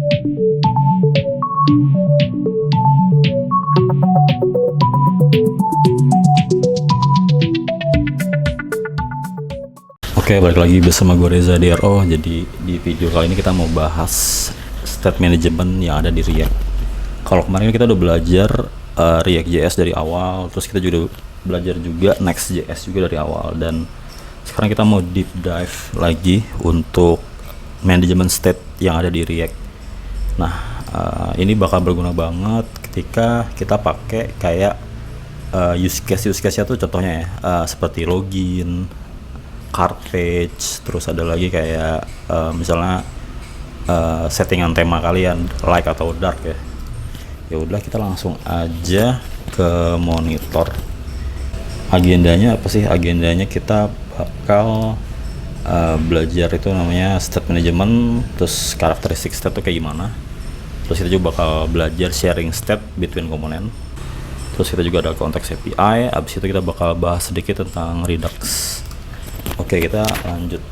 Oke, balik lagi bersama gue Reza DRO. Jadi di video kali ini kita mau bahas state management yang ada di React. Kalau kemarin kita udah belajar React.js dari awal, terus kita juga belajar juga Next.js juga dari awal, dan sekarang kita mau deep dive lagi untuk management state yang ada di React. Nah, ini bakal berguna banget ketika kita pakai kayak use case-nya tuh contohnya ya, seperti login, card page, terus ada lagi kayak misalnya settingan tema kalian light atau dark ya. Ya udah, kita langsung aja ke monitor. Agendanya apa sih? Agendanya kita bakal belajar itu namanya state management, terus karakteristik state tuh kayak gimana. Terus kita juga bakal belajar sharing state between komponen. Terus kita juga ada konteks API. Abis itu kita bakal bahas sedikit tentang Redux. Oke, kita lanjut.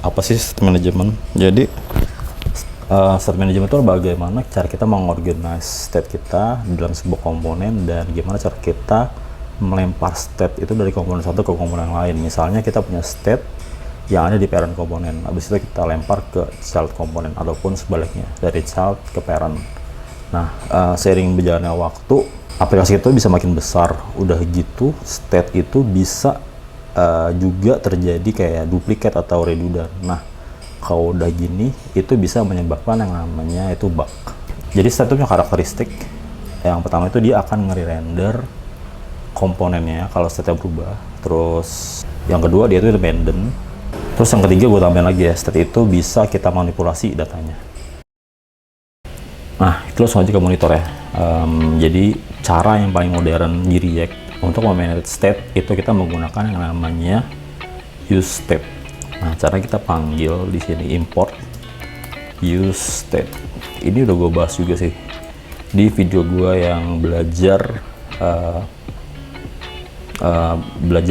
Apa sih state management? Jadi state management itu bagaimana cara kita mengorganize state kita dalam sebuah komponen, dan gimana cara kita melempar state itu dari komponen satu ke komponen lain. Misalnya kita punya state yang ada di parent komponen, habis itu kita lempar ke child komponen, ataupun sebaliknya dari child ke parent. Nah, seiring berjalannya waktu, aplikasi itu bisa makin besar. Udah gitu, state itu bisa juga terjadi kayak duplikat atau redundant. Nah, kalau udah gini itu bisa menyebabkan yang namanya itu bug. Jadi state itu punya karakteristik. Yang pertama itu dia akan nge-render komponennya kalau state-nya berubah. Terus yang kedua dia itu dependent. Terus yang ketiga gue tambahin lagi ya, state itu bisa kita manipulasi datanya. Nah, itu langsung aja ke monitor ya. Jadi cara yang paling modern di React untuk memanage state itu kita menggunakan yang namanya use state. Nah, cara kita panggil di sini import use state. Ini udah gue bahas juga sih di video gue yang belajar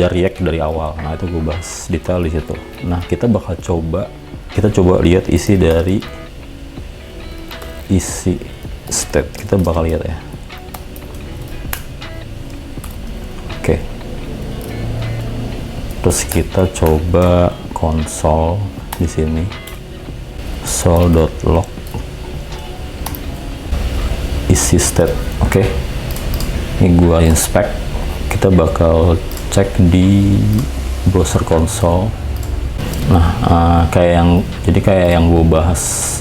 React dari awal. Nah, itu gue bahas detail di situ. Nah, kita coba lihat isi dari isi state. Kita bakal lihat ya. Oke. Terus kita coba console di sini. Sol.log isi state. Oke. Ini gua inspect. Kita bakal cek di browser console. Nah, kayak yang gue bahas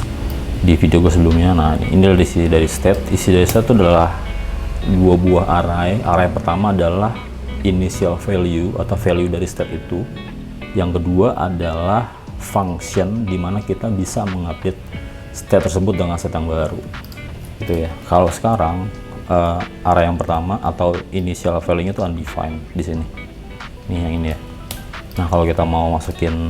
di video gue sebelumnya. Nah, ini adalah isi dari state. Isi dari state itu adalah dua buah array. Array pertama adalah initial value atau value dari state itu. Yang kedua adalah function di mana kita bisa mengupdate state tersebut dengan state yang baru. Gitu ya. Kalau sekarang array yang pertama atau initial value-nya itu undefined di sini. Nih yang ini ya. Nah, kalau kita mau masukin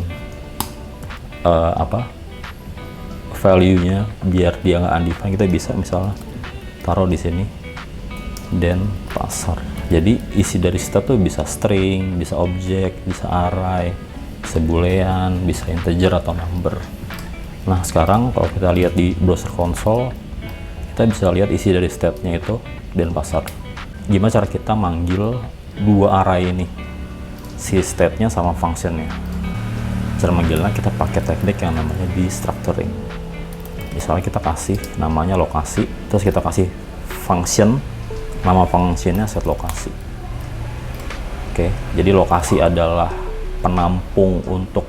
value-nya biar dia nggak undefined, kita bisa misalnya taruh di sini dan pasar. Jadi isi dari state tuh bisa string, bisa objek, bisa array, bisa boolean, bisa integer atau number. Nah, sekarang kalau kita lihat di browser console, kita bisa lihat isi dari state-nya itu dan pasar. Gimana cara kita manggil dua array ini, si state-nya sama function-nya? Cara manggilnya kita pakai teknik yang namanya destructuring. Misalnya kita kasih namanya lokasi, terus kita kasih function, nama fungsinya set lokasi. Oke, jadi lokasi adalah penampung untuk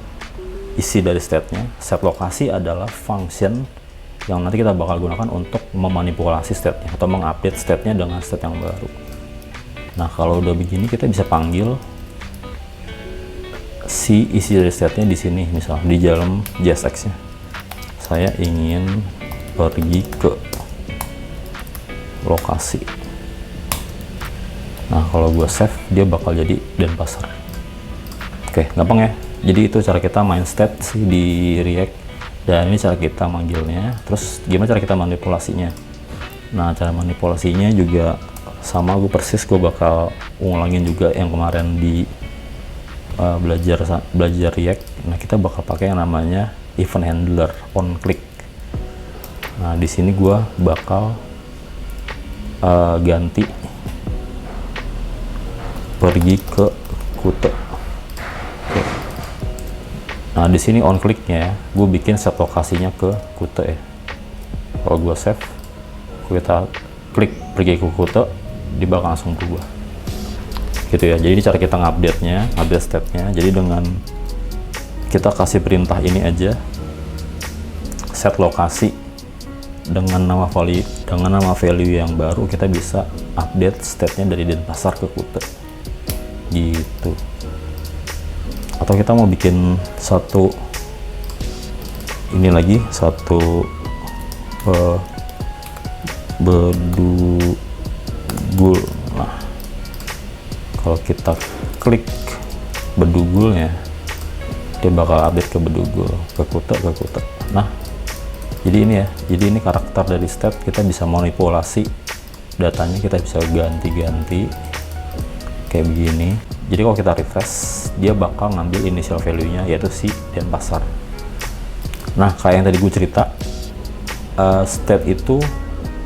isi dari state-nya. Set lokasi adalah function yang nanti kita bakal gunakan untuk memanipulasi state-nya atau mengupdate state-nya dengan state yang baru. Nah, kalau udah begini kita bisa panggil si isi dari state-nya di sini. Misal di dalam JSX-nya saya ingin pergi ke lokasi. Nah, kalau gue save, dia bakal jadi Denpasar. Oke, gampang ya. Jadi itu cara kita main state sih di React, dan ini cara kita manggilnya. Terus gimana cara kita manipulasinya? Nah, cara manipulasinya juga sama gue persis, gue bakal ulangin juga yang kemarin di belajar React. Nah, kita bakal pakai yang namanya event handler on click. Nah, di sini gua bakal ganti pergi ke Qt. Oke. Nah, di sini on kliknya gue bikin set lokasinya ke Qt ya. Kalau gue save, kita klik pergi ke Qt, dia bakal langsung berubah. Gitu ya. Jadi ini cara kita update state-nya. Jadi dengan kita kasih perintah ini aja, set lokasi dengan nama value yang baru, kita bisa update state-nya dari Denpasar ke Qt. Gitu. Atau kita mau bikin satu bedugul. Nah, kalau kita klik bedugulnya, dia bakal update ke bedugul, ke Qt. Nah, jadi ini karakter dari state. Kita bisa manipulasi datanya, kita bisa ganti-ganti kayak begini. Jadi kalau kita refresh, dia bakal ngambil initial value-nya, yaitu si Denpasar. Nah, kayak yang tadi gue cerita, state itu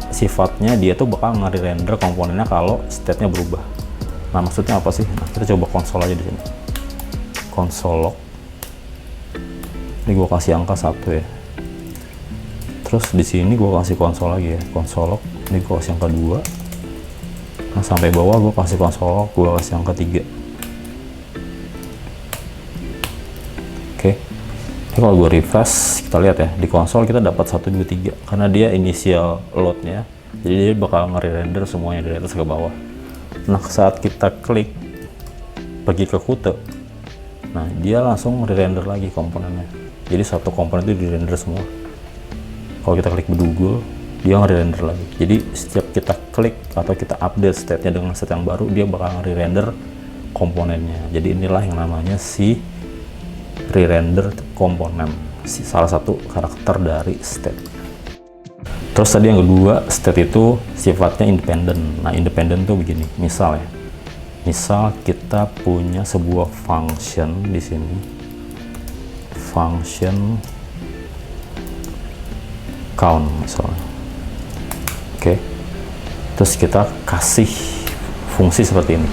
sifatnya dia tuh bakal nge-render komponennya kalau state-nya berubah. Nah, maksudnya apa sih? Nah, kita coba konsol aja di sini. Console log. Ini gue kasih angka 1 ya. Terus di sini gue kasih konsol lagi ya, console log. Ini gue kasih angka 2. Nah, sampai bawah gue kasih console log, gue kasih angka 3. Oke. Ini kalau gue refresh, kita lihat ya, di konsol kita dapat 1, 2, 3 karena dia initial load-nya. Jadi dia bakal nge-render semuanya dari atas ke bawah. Nah, saat kita klik pergi ke Qt, nah dia langsung nge-render lagi komponennya. Jadi satu komponen itu di-render semua. Kalau kita klik bedugul, dia nge-render lagi. Jadi setiap kita klik atau kita update state-nya dengan state yang baru, dia bakal nge-render komponennya. Jadi inilah yang namanya si re-render komponen, salah satu karakter dari state. Terus tadi yang kedua, state itu sifatnya independen. Nah, independen tuh begini. Misal kita punya sebuah function di sini, function count misalnya. Oke. Terus kita kasih fungsi seperti ini.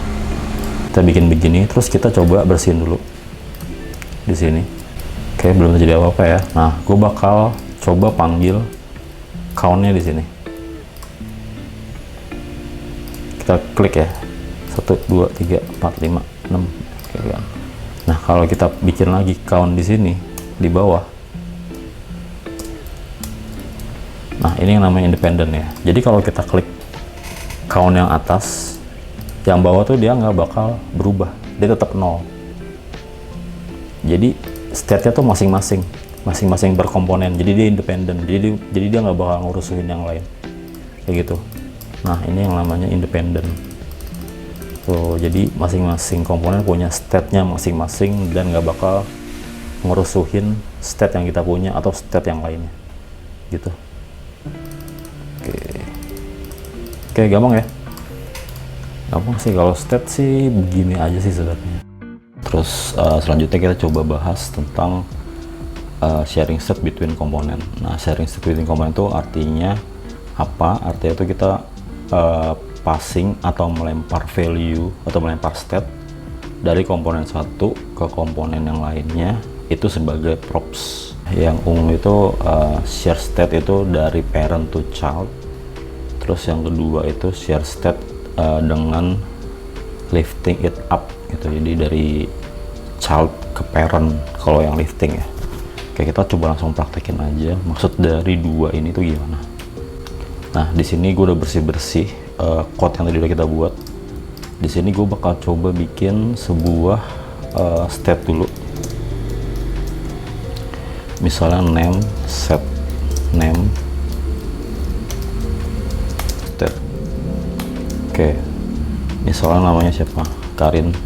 Kita bikin begini, terus kita coba bersihin dulu di sini. Oke, belum terjadi apa-apa ya. Nah, gue bakal coba panggil count-nya di sini. Kita klik ya. 1, 2, 3, 4, 5, 6. Oke kan. Nah, kalau kita bikin lagi count di sini di bawah. Nah, ini yang namanya independen ya. Jadi kalau kita klik count yang atas, yang bawah tuh dia nggak bakal berubah. Dia tetap 0. Jadi state-nya tuh masing-masing berkomponen. Jadi dia independen. Jadi dia nggak bakal ngurusin yang lain. Kayak gitu. Nah, ini yang namanya independen. Tuh, jadi masing-masing komponen punya state-nya masing-masing dan nggak bakal ngerusuhin state yang kita punya atau state yang lainnya. Gitu. Oke, gampang ya. Gampang sih kalau state sih begini aja sih sebenarnya. Terus selanjutnya kita coba bahas tentang sharing state between komponen. Nah, sharing state between komponen itu artinya apa? Artinya itu kita passing atau melempar value atau melempar state dari komponen satu ke komponen yang lainnya itu sebagai props. Yang umum itu share state itu dari parent to child. Terus yang kedua itu share state dengan lifting it up gitu. Jadi dari child ke parent kalau yang lifting ya. Oke, kita coba langsung praktekin aja maksud dari dua ini tuh gimana. Nah, di sini gue udah bersih-bersih code yang tadi udah kita buat. Di sini gue bakal coba bikin sebuah state dulu. Misalnya name set name state. Oke, misalnya namanya siapa? Karin.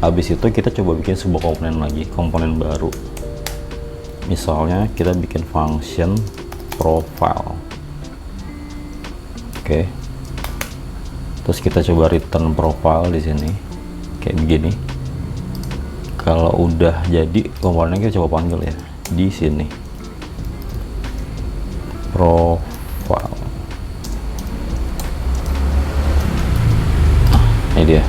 Habis itu kita coba bikin sebuah komponen lagi, komponen baru. Misalnya kita bikin function profile. Oke. Terus kita coba return profile di sini. Kayak begini. Kalau udah jadi komponennya kita coba panggil ya di sini. profile. Ini dia,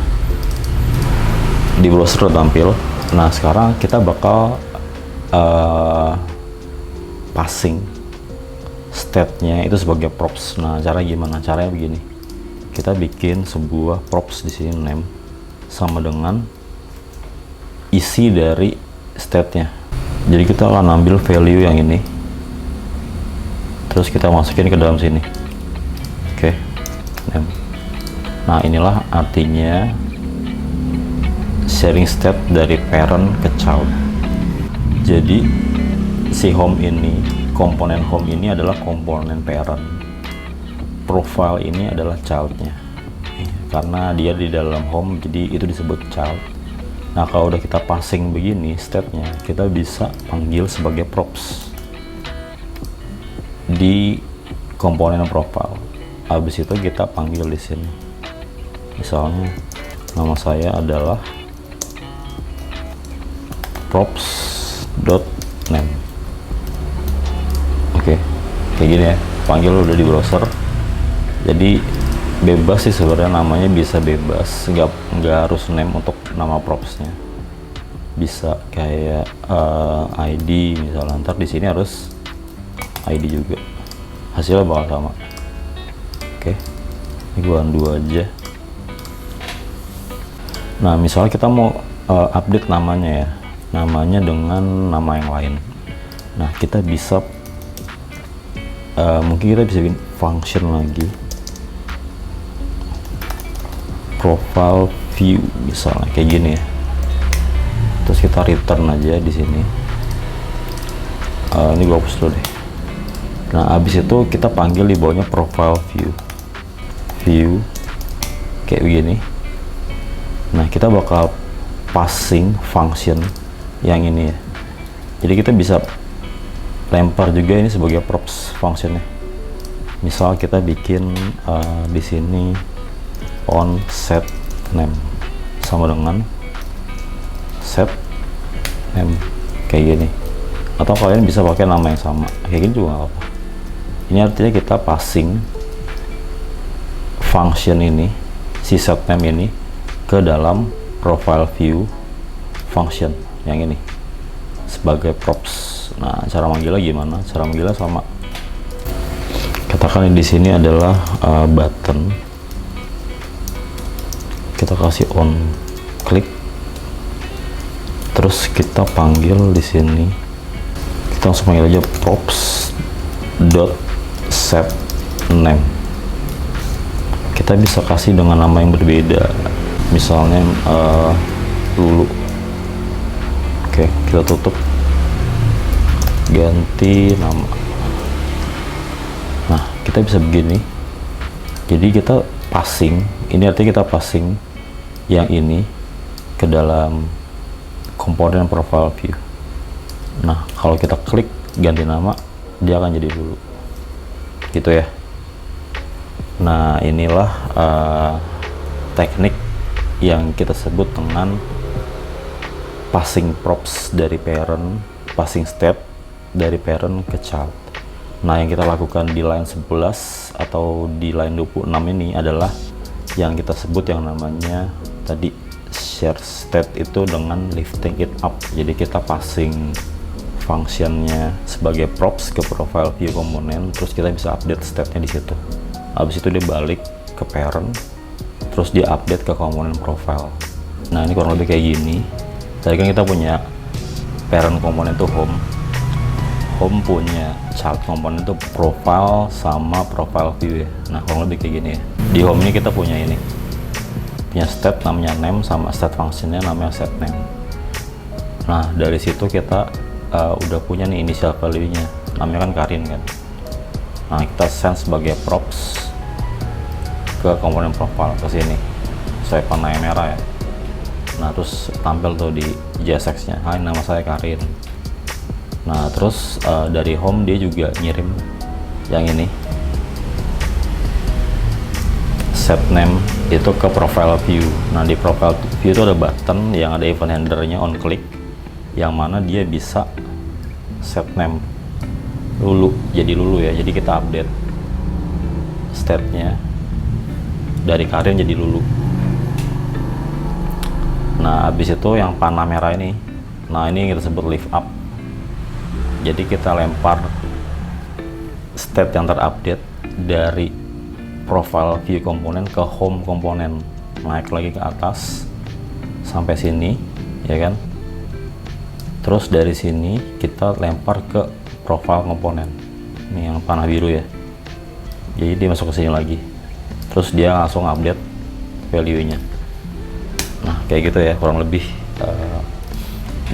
di browser tampil. Nah sekarang kita bakal passing state-nya itu sebagai props. Nah cara gimana? Caranya begini, kita bikin sebuah props di sini, name sama dengan isi dari state-nya. Jadi kita akan ambil value yang ini, terus kita masukin ke dalam sini. Oke, name. Nah inilah artinya sharing state dari parent ke child. Jadi si home ini, komponen home ini adalah komponen parent, profile ini adalah childnya, karena dia di dalam home jadi itu disebut child. Nah kalau udah kita passing begini state-nya, kita bisa panggil sebagai props di komponen profile. Habis itu kita panggil di sini, misalnya nama saya adalah props.name. Oke, kayak gini ya, panggil udah di browser. Jadi bebas sih sebenarnya, namanya bisa bebas, nggak harus name untuk nama propsnya. Bisa kayak ID misalnya, ntar di sini harus ID juga, hasilnya bakal sama. Oke, ini gua undo aja. Nah misalnya kita mau update namanya ya, namanya dengan nama yang lain. Nah kita bisa mungkin kita bisa bikin function lagi, profile view misalnya kayak gini ya, terus kita return aja di sini. Ini gua hapus dulu deh. Nah habis itu kita panggil di bawahnya profile view kayak begini. Nah kita bakal passing function yang ini ya, jadi kita bisa lempar juga ini sebagai props functionnya. Misal kita bikin di sini on set name sama dengan set name kayak gini, atau kalian bisa pakai nama yang sama kayak gini juga nggak apa-apa. Ini artinya kita passing function ini, si set name ini ke dalam profile view function yang ini sebagai props. Nah cara manggilnya gimana? Cara manggilnya sama, katakan di sini adalah button, kita kasih on klik, terus kita panggil di sini, kita langsung panggil aja props dot set name. Kita bisa kasih dengan nama yang berbeda, misalnya Lulu. Oke, kita tutup, ganti nama. Nah kita bisa begini, jadi kita passing, ini artinya kita passing yang ini ke dalam komponen profile view. Nah kalau kita klik ganti nama, dia akan jadi Lulu gitu ya. Nah inilah teknik yang kita sebut dengan passing props dari parent, passing state dari parent ke child. Nah yang kita lakukan di line 11 atau di line 26 ini adalah yang kita sebut yang namanya tadi share state itu dengan lifting it up. Jadi kita passing functionnya sebagai props ke profile view komponen, terus kita bisa update state-nya di situ. Habis itu dia balik ke parent, terus dia update ke komponen profile. Nah ini kurang lebih kayak gini. Tadi kan kita punya parent komponen itu home punya child komponen itu profile sama profile view ya. Nah kurang lebih kayak gini ya. Di home ini kita punya ini, punya state namanya name sama state functionnya namanya set name. Nah dari situ kita udah punya nih initial value nya, namanya kan Karin kan. Nah kita send sebagai props ke komponen profile ke sini, saya warna merah ya. Nah terus tampil tuh di JSX nya, hai nama saya Karin. Nah terus dari home dia juga ngirim yang ini, set name itu ke profile view. Nah di profile view itu ada button yang ada event handlernya on click, yang mana dia bisa set name jadi lulu ya. Jadi kita update state-nya dari Karin jadi lulu. Nah habis itu yang panah merah ini, nah ini yang kita sebut lift up. Jadi kita lempar state yang terupdate dari profile view komponen ke home komponen, naik lagi ke atas sampai sini ya kan. Terus dari sini kita lempar ke profile komponen, ini yang panah biru ya. Jadi dia masuk ke sini lagi, terus dia langsung update value-nya. Nah kayak gitu ya kurang lebih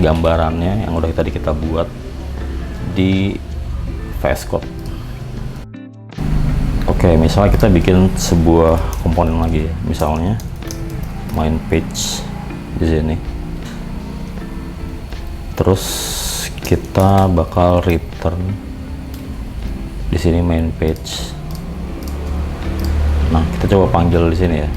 gambarannya yang udah tadi kita buat di VS Code. Oke, misalnya kita bikin sebuah komponen lagi ya. Misalnya main page di sini. Terus kita bakal return di sini main page. Nah, kita coba panggil di sini ya.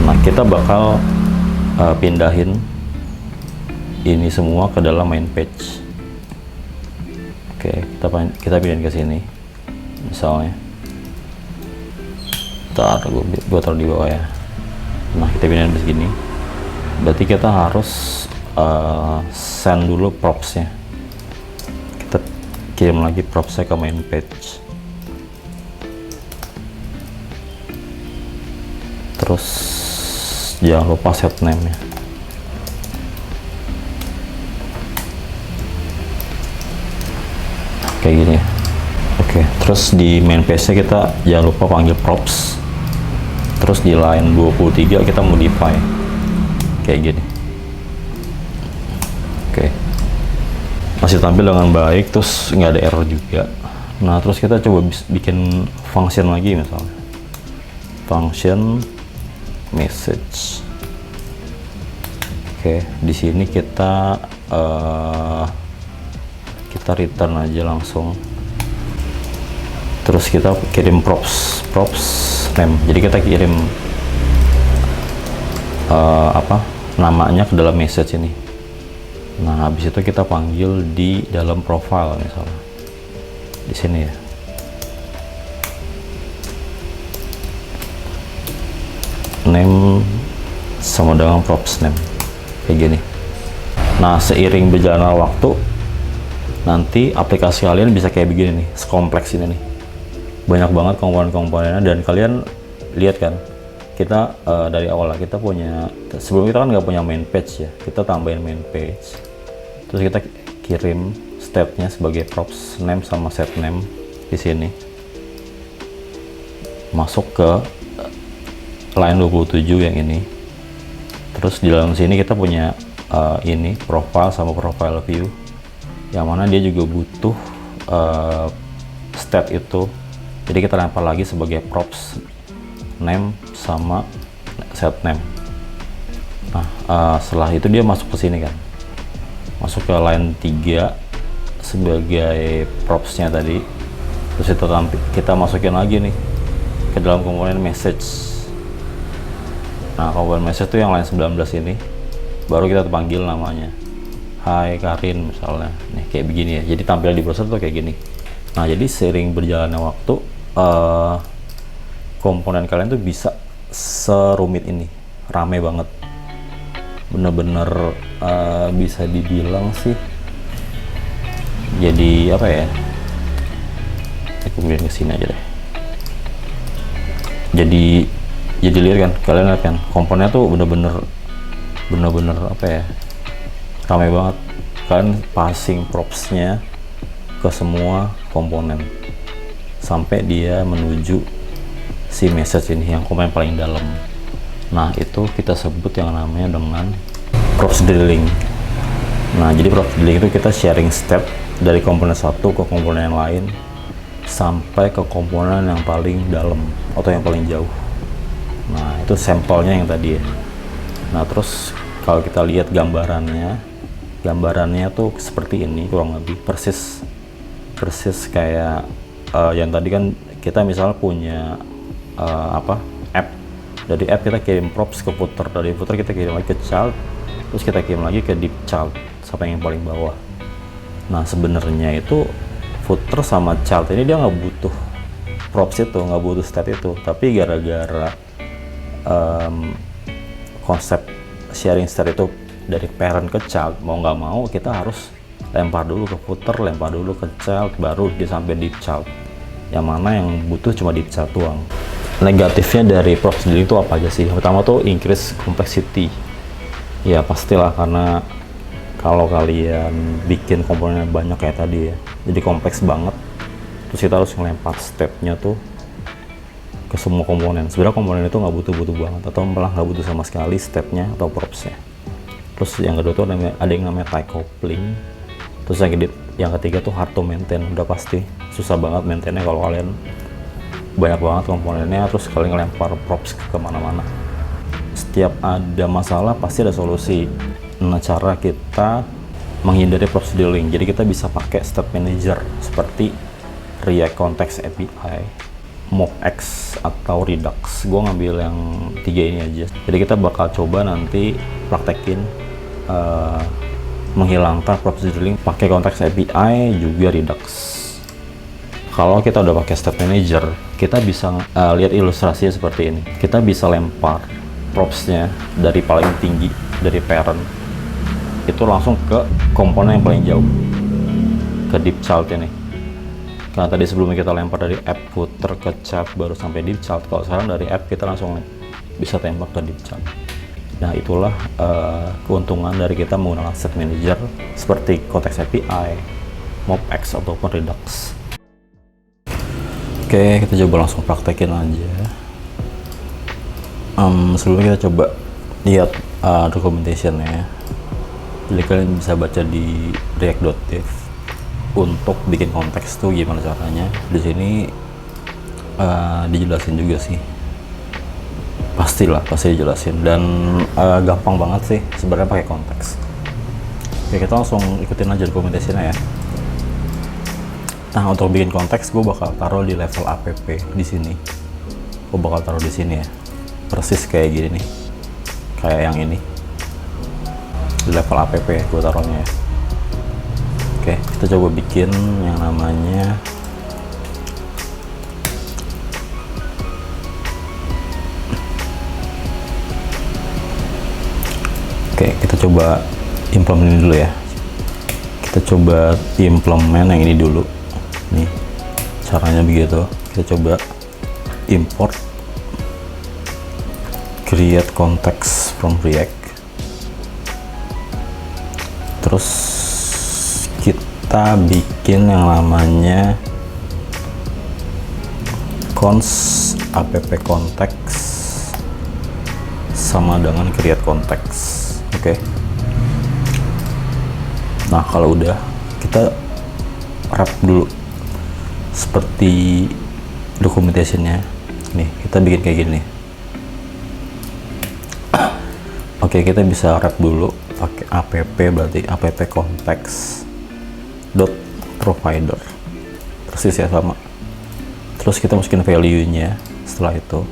Nah, kita bakal pindahin ini semua ke dalam main page. Oke, kita pindahin ke sini. Misalnya, gua taruh di bawah ya. Nah, kita pindahin ke sini. Berarti kita harus send dulu props-nya. Kita kirim lagi props-nya ke main page. Terus jangan lupa set name nya. Kayak gini ya. Oke, terus di main page nya kita jangan lupa panggil props. Terus di line 23 kita modify kayak gini. Oke, masih tampil dengan baik, terus nggak ada error juga. Nah terus kita coba bikin function lagi, misalnya function message. Oke, di sini kita return aja langsung. Terus kita kirim props name. Jadi kita kirim namanya ke dalam message ini. Nah habis itu kita panggil di dalam profile, misalnya di sini ya. Name sama dengan props name kayak gini. Nah seiring berjalannya waktu, nanti aplikasi kalian bisa kayak begini nih, sekompleks ini nih, banyak banget komponen-komponennya. Dan kalian lihat kan, kita dari awal kita punya, sebelum kita kan nggak punya main page ya, kita tambahin main page, terus kita kirim state-nya sebagai props name sama set name di sini, masuk ke line 27 yang ini. Terus di dalam sini kita punya ini profile sama profile view, yang mana dia juga butuh state itu. Jadi kita lempar lagi sebagai props name sama set name. Nah setelah itu dia masuk ke sini kan, masuk ke line 3 sebagai propsnya tadi. Terus itu kita masukin lagi nih ke dalam komponen message. Nah komponen message itu yang line 19 ini, baru kita panggil namanya, hai Karin misalnya. Nih kayak begini ya, jadi tampilan di browser tuh kayak gini. Nah jadi seiring berjalannya waktu, komponen kalian tuh bisa serumit ini, rame banget, bener-bener bisa dibilang sih jadi apa ya, kemudian kesini aja deh. Jadi lihat kan, kalian lihat kan, komponennya tuh bener-bener apa ya, ramai banget. Kalian passing propsnya ke semua komponen sampai dia menuju si message ini yang komponen paling dalam. Nah itu kita sebut yang namanya dengan props drilling. Nah jadi props drilling itu kita sharing step dari komponen satu ke komponen yang lain sampai ke komponen yang paling dalam atau yang paling jauh. Nah itu sampelnya yang tadi ya. Nah terus kalau kita lihat gambarannya tuh seperti ini, kurang lebih persis kayak yang tadi kan kita misalnya punya app Dari app kita kirim props ke footer, dari footer kita kirim lagi ke child, terus kita kirim lagi ke deep child sampai yang paling bawah. Nah sebenarnya itu footer sama child ini dia nggak butuh props itu, nggak butuh state itu, tapi gara-gara konsep sharing state itu dari parent ke child, mau nggak mau kita harus lempar dulu ke footer, lempar dulu ke child, baru dia sampai deep child, yang mana yang butuh cuma deep child doang. Negatifnya dari props dealing itu apa aja sih? Pertama tuh increase complexity. Ya pastilah, karena kalau kalian bikin komponen banyak kayak tadi ya, jadi kompleks banget. Terus kita harus ngelempar stepnya tuh ke semua komponen. Sebenarnya komponen itu nggak butuh banget, atau malah nggak butuh sama sekali stepnya atau propsnya. Terus yang kedua tuh ada yang namanya tight coupling. Terus yang ketiga tuh hard to maintain. Udah pasti susah banget maintainnya kalau kalian banyak banget komponennya, terus kalian ngelempar props ke kemana-mana. Setiap ada masalah pasti ada solusi. Nah cara kita menghindari props dealing, jadi kita bisa pakai step manager seperti React Context API, MobX atau Redux. Gue ngambil yang tiga ini aja. Jadi kita bakal coba nanti praktekin menghilangkan props dealing pakai Context API juga Redux. Kalau kita udah pakai step manager, kita bisa lihat ilustrasinya seperti ini. Kita bisa lempar propsnya dari paling tinggi, dari parent itu langsung ke komponen yang paling jauh, ke deep child ini. Karena tadi sebelumnya kita lempar dari app footer ke child baru sampai deep child, kalau sekarang dari app kita langsung bisa tembak ke deep child. Nah itulah keuntungan dari kita menggunakan step manager seperti Context API, MobX ataupun Redux. Oke, kita coba langsung praktekin aja. Sebelumnya kita coba lihat documentation-nya. Jadi kalian bisa baca di react.dev untuk bikin konteks tuh gimana caranya. Di sini dijelasin juga sih. Pasti dijelasin, dan gampang banget sih sebenarnya pakai konteks. Oke, kita langsung ikutin aja documentation-nya ya. Nah untuk bikin konteks gue bakal taruh di level app di sini. Gue bakal taruh di sini ya, persis kayak gini nih, kayak yang ini di level app gue taruhnya ya. Oke, kita coba bikin yang namanya kita coba implement dulu ya. Kita coba implement yang ini dulu. Nih caranya begitu. Kita coba import create context from React, terus kita bikin yang namanya const app context sama dengan create context. Oke. Nah kalau udah, kita wrap dulu seperti documentation-nya. Nih kita bikin kayak gini. Oke, kita bisa wrap dulu pakai app, berarti app context dot provider, persis ya sama. Terus kita masukin value-nya setelah itu.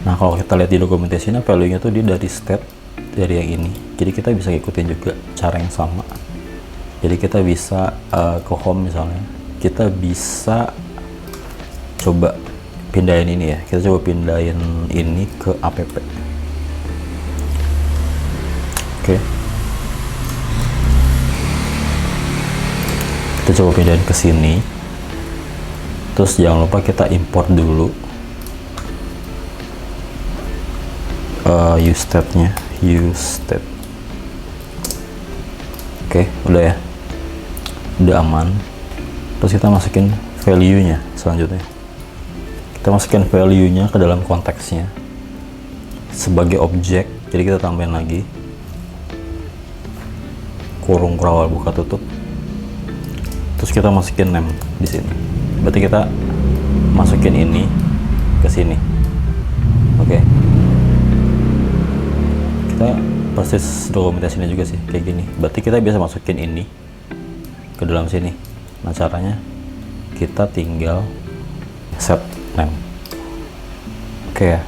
Nah kalau kita lihat di documentation-nya, value-nya tuh dia dari state dari yang ini, jadi kita bisa ngikutin juga cara yang sama. Jadi kita bisa ke home misalnya, kita bisa coba pindahin ini ya, kita coba pindahin ini ke app. Oke. Kita coba pindahin ke sini. Terus jangan lupa kita import dulu use state-nya, use state. Oke, udah ya, udah aman. Terus kita masukin value-nya selanjutnya. Kita masukin value-nya ke dalam konteksnya sebagai objek. Jadi kita tambahin lagi kurung kurawal buka tutup. Terus kita masukin name di sini. Berarti kita masukin ini ke sini. Oke. Kita persis dokumentasinya juga sih kayak gini. Berarti kita bisa masukin ini ke dalam sini. Nah caranya kita tinggal set name. Oke ya.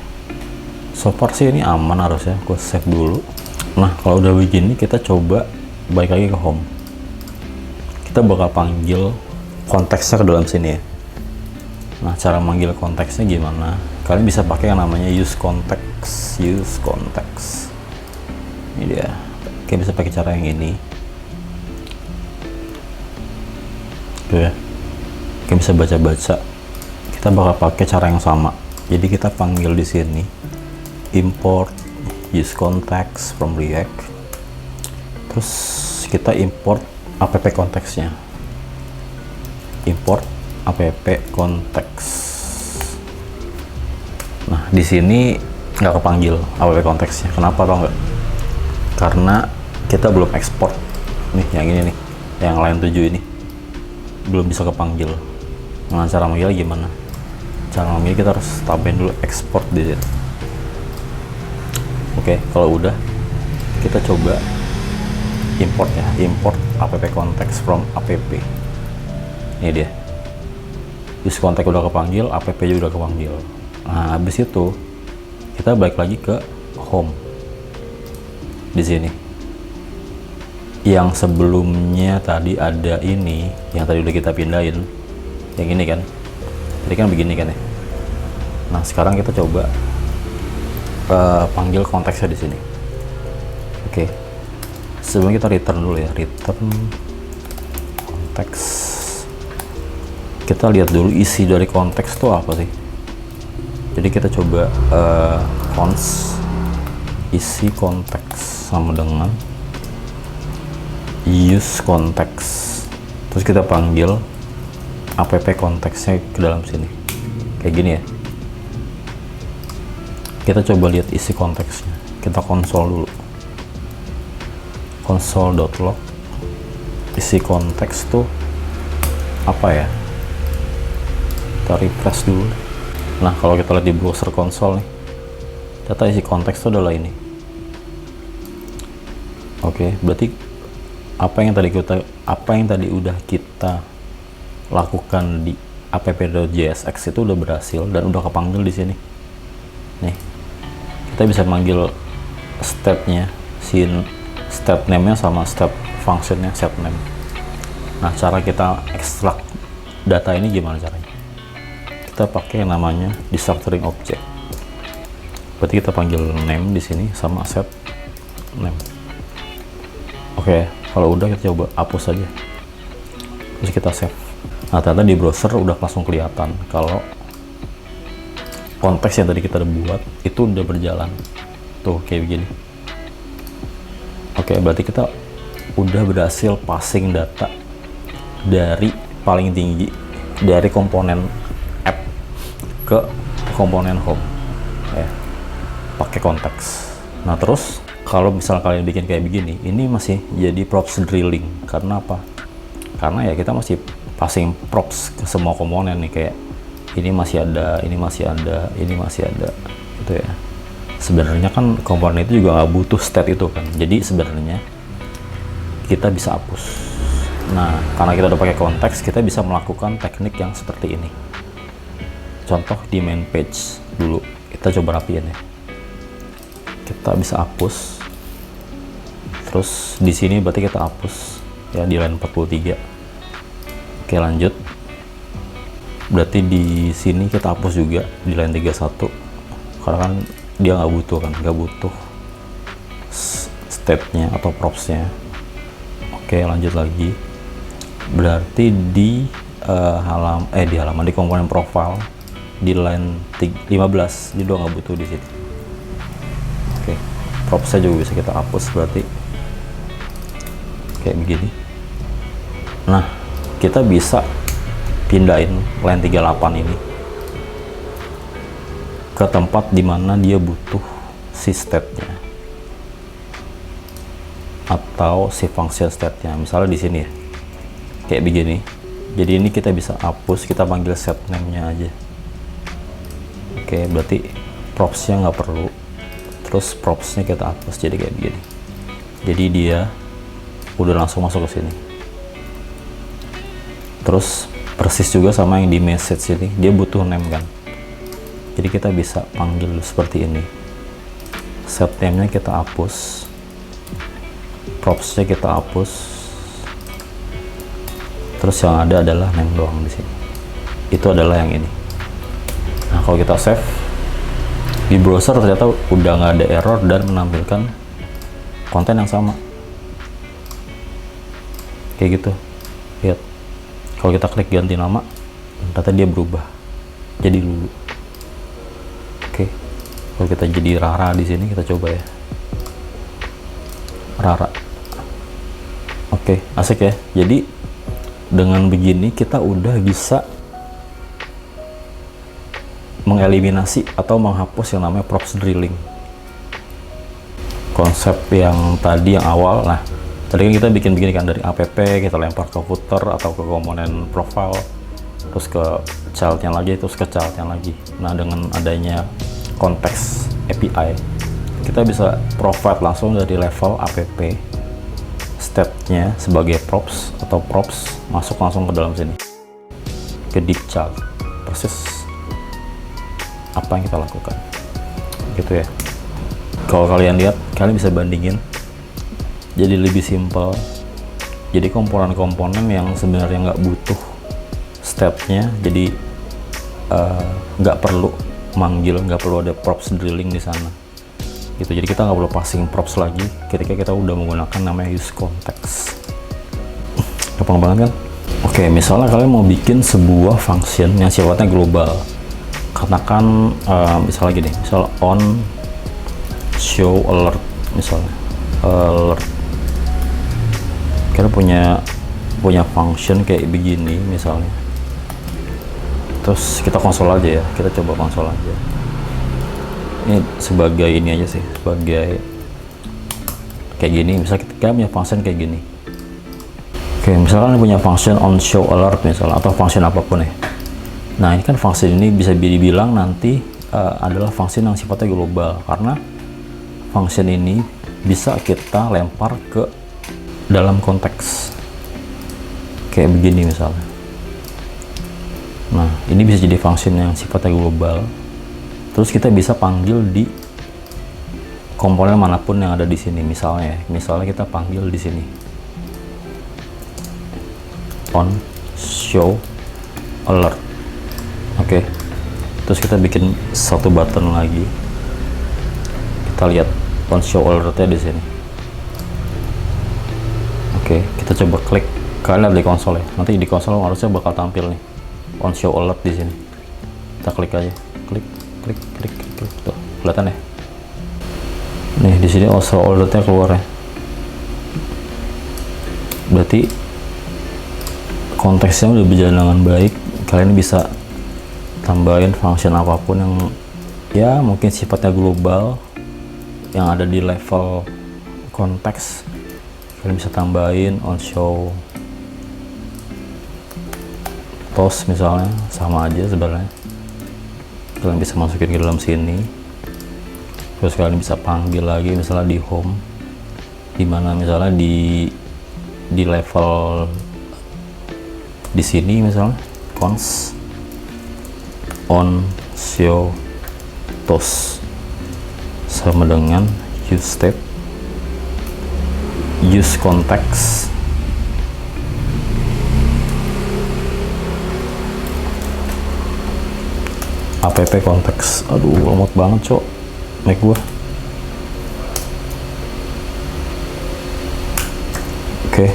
So far sih ini aman harusnya, gue save dulu. Nah kalau udah begini kita coba balik lagi ke home. Kita bakal panggil konteksnya ke dalam sini ya. Nah cara manggil konteksnya gimana? Kalian bisa pakai yang namanya use context. Ini dia. Kalian bisa pakai cara yang ini. Tuh ya. Kalian bisa baca-baca. Kita bakal pakai cara yang sama. Jadi kita panggil di sini import use context from React. Terus kita import app konteksnya. Import app konteks. Nah, di sini nggak kepanggil app konteksnya. Kenapa tau nggak? Karena kita belum ekspor. Nih, yang ini nih, yang line 7 ini belum bisa kepanggil. Nah, cara manggil gimana? Cara manggil kita harus tambahin dulu export di sini. Oke, kalau udah kita coba import ya, import app context from app. Ini dia. Use context udah kepanggil, app juga udah kepanggil. Nah, habis itu kita balik lagi ke home. Di sini. Yang sebelumnya tadi ada ini, yang tadi udah kita pindahin. Yang ini kan. Tadi kan begini kan ya. Nah, sekarang kita coba panggil konteksnya di sini. Oke. Sebelum kita return dulu ya, return konteks. Kita lihat dulu isi dari konteks itu apa sih. Jadi kita coba cons isi konteks sama dengan use context. Terus kita panggil app konteksnya ke dalam sini. Kayak gini ya. Kita coba lihat isi konteksnya. Kita console dulu. Console.log isi konteks tuh apa ya? Kita refresh dulu. Nah, kalau kita lihat di browser console nih, data isi konteks itu adalah ini. Oke, berarti apa yang tadi udah kita lakukan di app.jsx itu udah berhasil dan udah kepanggil di sini. Nih, kita bisa manggil step-nya, step name-nya sama step function-nya set name. Nah, cara kita ekstrak data ini gimana caranya? Kita pakai yang namanya destructuring object. Berarti kita panggil name di sini sama set name. Oke, kalau udah kita coba hapus aja. Terus kita save. Nah, ternyata di browser udah langsung kelihatan kalau konteks yang tadi kita udah buat itu udah berjalan. Tuh, kayak begini. Oke, berarti kita udah berhasil passing data dari paling tinggi dari komponen app ke komponen home ya, pakai konteks. Nah, terus kalau misal kalian bikin kayak begini, ini masih jadi props drilling. Karena apa? Karena ya kita masih passing props ke semua komponen nih, kayak ini masih ada, ini masih ada, ini masih ada, gitu ya. Sebenarnya kan komponen itu juga nggak butuh state itu kan. Jadi sebenarnya kita bisa hapus. Nah, karena kita udah pakai konteks, kita bisa melakukan teknik yang seperti ini. Contoh di main page dulu, kita coba rapiin ya. Kita bisa hapus. Terus di sini berarti kita hapus ya di line 43. Oke, lanjut. Berarti di sini kita hapus juga di line 31. Karena kan dia nggak butuh state-nya atau props-nya. Oke, lanjut lagi. Berarti di halaman di komponen profile di line 15 dia udah nggak butuh di sini. Oke, propsnya juga bisa kita hapus berarti kayak begini. Nah, kita bisa pindahin line 38 ini ke tempat dimana dia butuh si state-nya atau si function state-nya. Misalnya di sini ya, kayak begini. Jadi ini kita bisa hapus, kita panggil set name-nya aja. Oke, berarti props-nya nggak perlu. Terus props-nya kita hapus jadi kayak begini. Jadi dia udah langsung masuk ke sini. Terus persis juga sama yang di message ini, dia butuh name kan. Jadi kita bisa panggil seperti ini. set name-nya kita hapus, props-nya kita hapus, terus yang ada adalah name doang di sini. Itu adalah yang ini. Nah, kalau kita save di browser ternyata udah nggak ada error dan menampilkan konten yang sama kayak gitu. Lihat, kalau kita klik ganti nama ternyata dia berubah jadi Lulu. Oke, kalau kita jadi Rara di sini, kita coba ya, Rara. Oke, asik ya. Jadi dengan begini kita udah bisa mengeliminasi atau menghapus yang namanya props drilling. Konsep yang tadi yang awal, nah tadi kan kita bikin begini kan, dari app kita lempar ke footer atau ke komponen profile, terus ke childnya lagi, terus ke childnya lagi. Nah, dengan adanya konteks API, kita bisa provide langsung dari level app state-nya sebagai props atau props masuk langsung ke dalam sini, ke div child, persis apa yang kita lakukan gitu ya. Kalau kalian lihat, kalian bisa bandingin, jadi lebih simpel. Jadi komponen-komponen yang sebenarnya nggak butuh state-nya, jadi nggak perlu manggil, nggak perlu ada props drilling di sana gitu. Jadi kita nggak perlu passing props lagi ketika kita udah menggunakan namanya use context. Gampang banget kan? Oke, misalnya kalian mau bikin sebuah function yang sifatnya global, katakan misalnya gini, misal on show alert, misalnya alert, kita punya function kayak begini misalnya. Terus kita konsol aja ya, kita coba konsol aja. Ini sebagai ini aja sih, sebagai kayak gini. Misalnya kita punya function kayak gini. Oke, misalkan punya function on show alert misalnya, atau function apapun ya. Nah, ini kan function ini bisa dibilang nanti adalah function yang sifatnya global, karena function ini bisa kita lempar ke dalam konteks kayak begini misalnya. Nah, ini bisa jadi function yang sifatnya global, terus kita bisa panggil di komponen manapun yang ada di sini. Misalnya kita panggil di sini on show alert. Oke, terus kita bikin satu button lagi. Kita lihat on show alertnya di sini. Oke, kita coba klik. Kalian lihat di konsol ya. Nanti di konsol harusnya bakal tampil nih on show alert di sini. Kita klik aja, klik. Tuh, kelihatan ya. Nih di sini on show alertnya keluar ya. Berarti konteksnya udah berjalan dengan baik. Kalian bisa tambahin function apapun yang ya mungkin sifatnya global yang ada di level konteks. Kalian bisa tambahin on show toast misalnya, sama aja sebenarnya. Kalian bisa masukin ke dalam sini, terus kalian bisa panggil lagi misalnya di home, dimana misalnya di level di sini misalnya cons on show toast sama dengan use state, use context, app konteks. Aduh, lemot banget cok mic gua. Oke.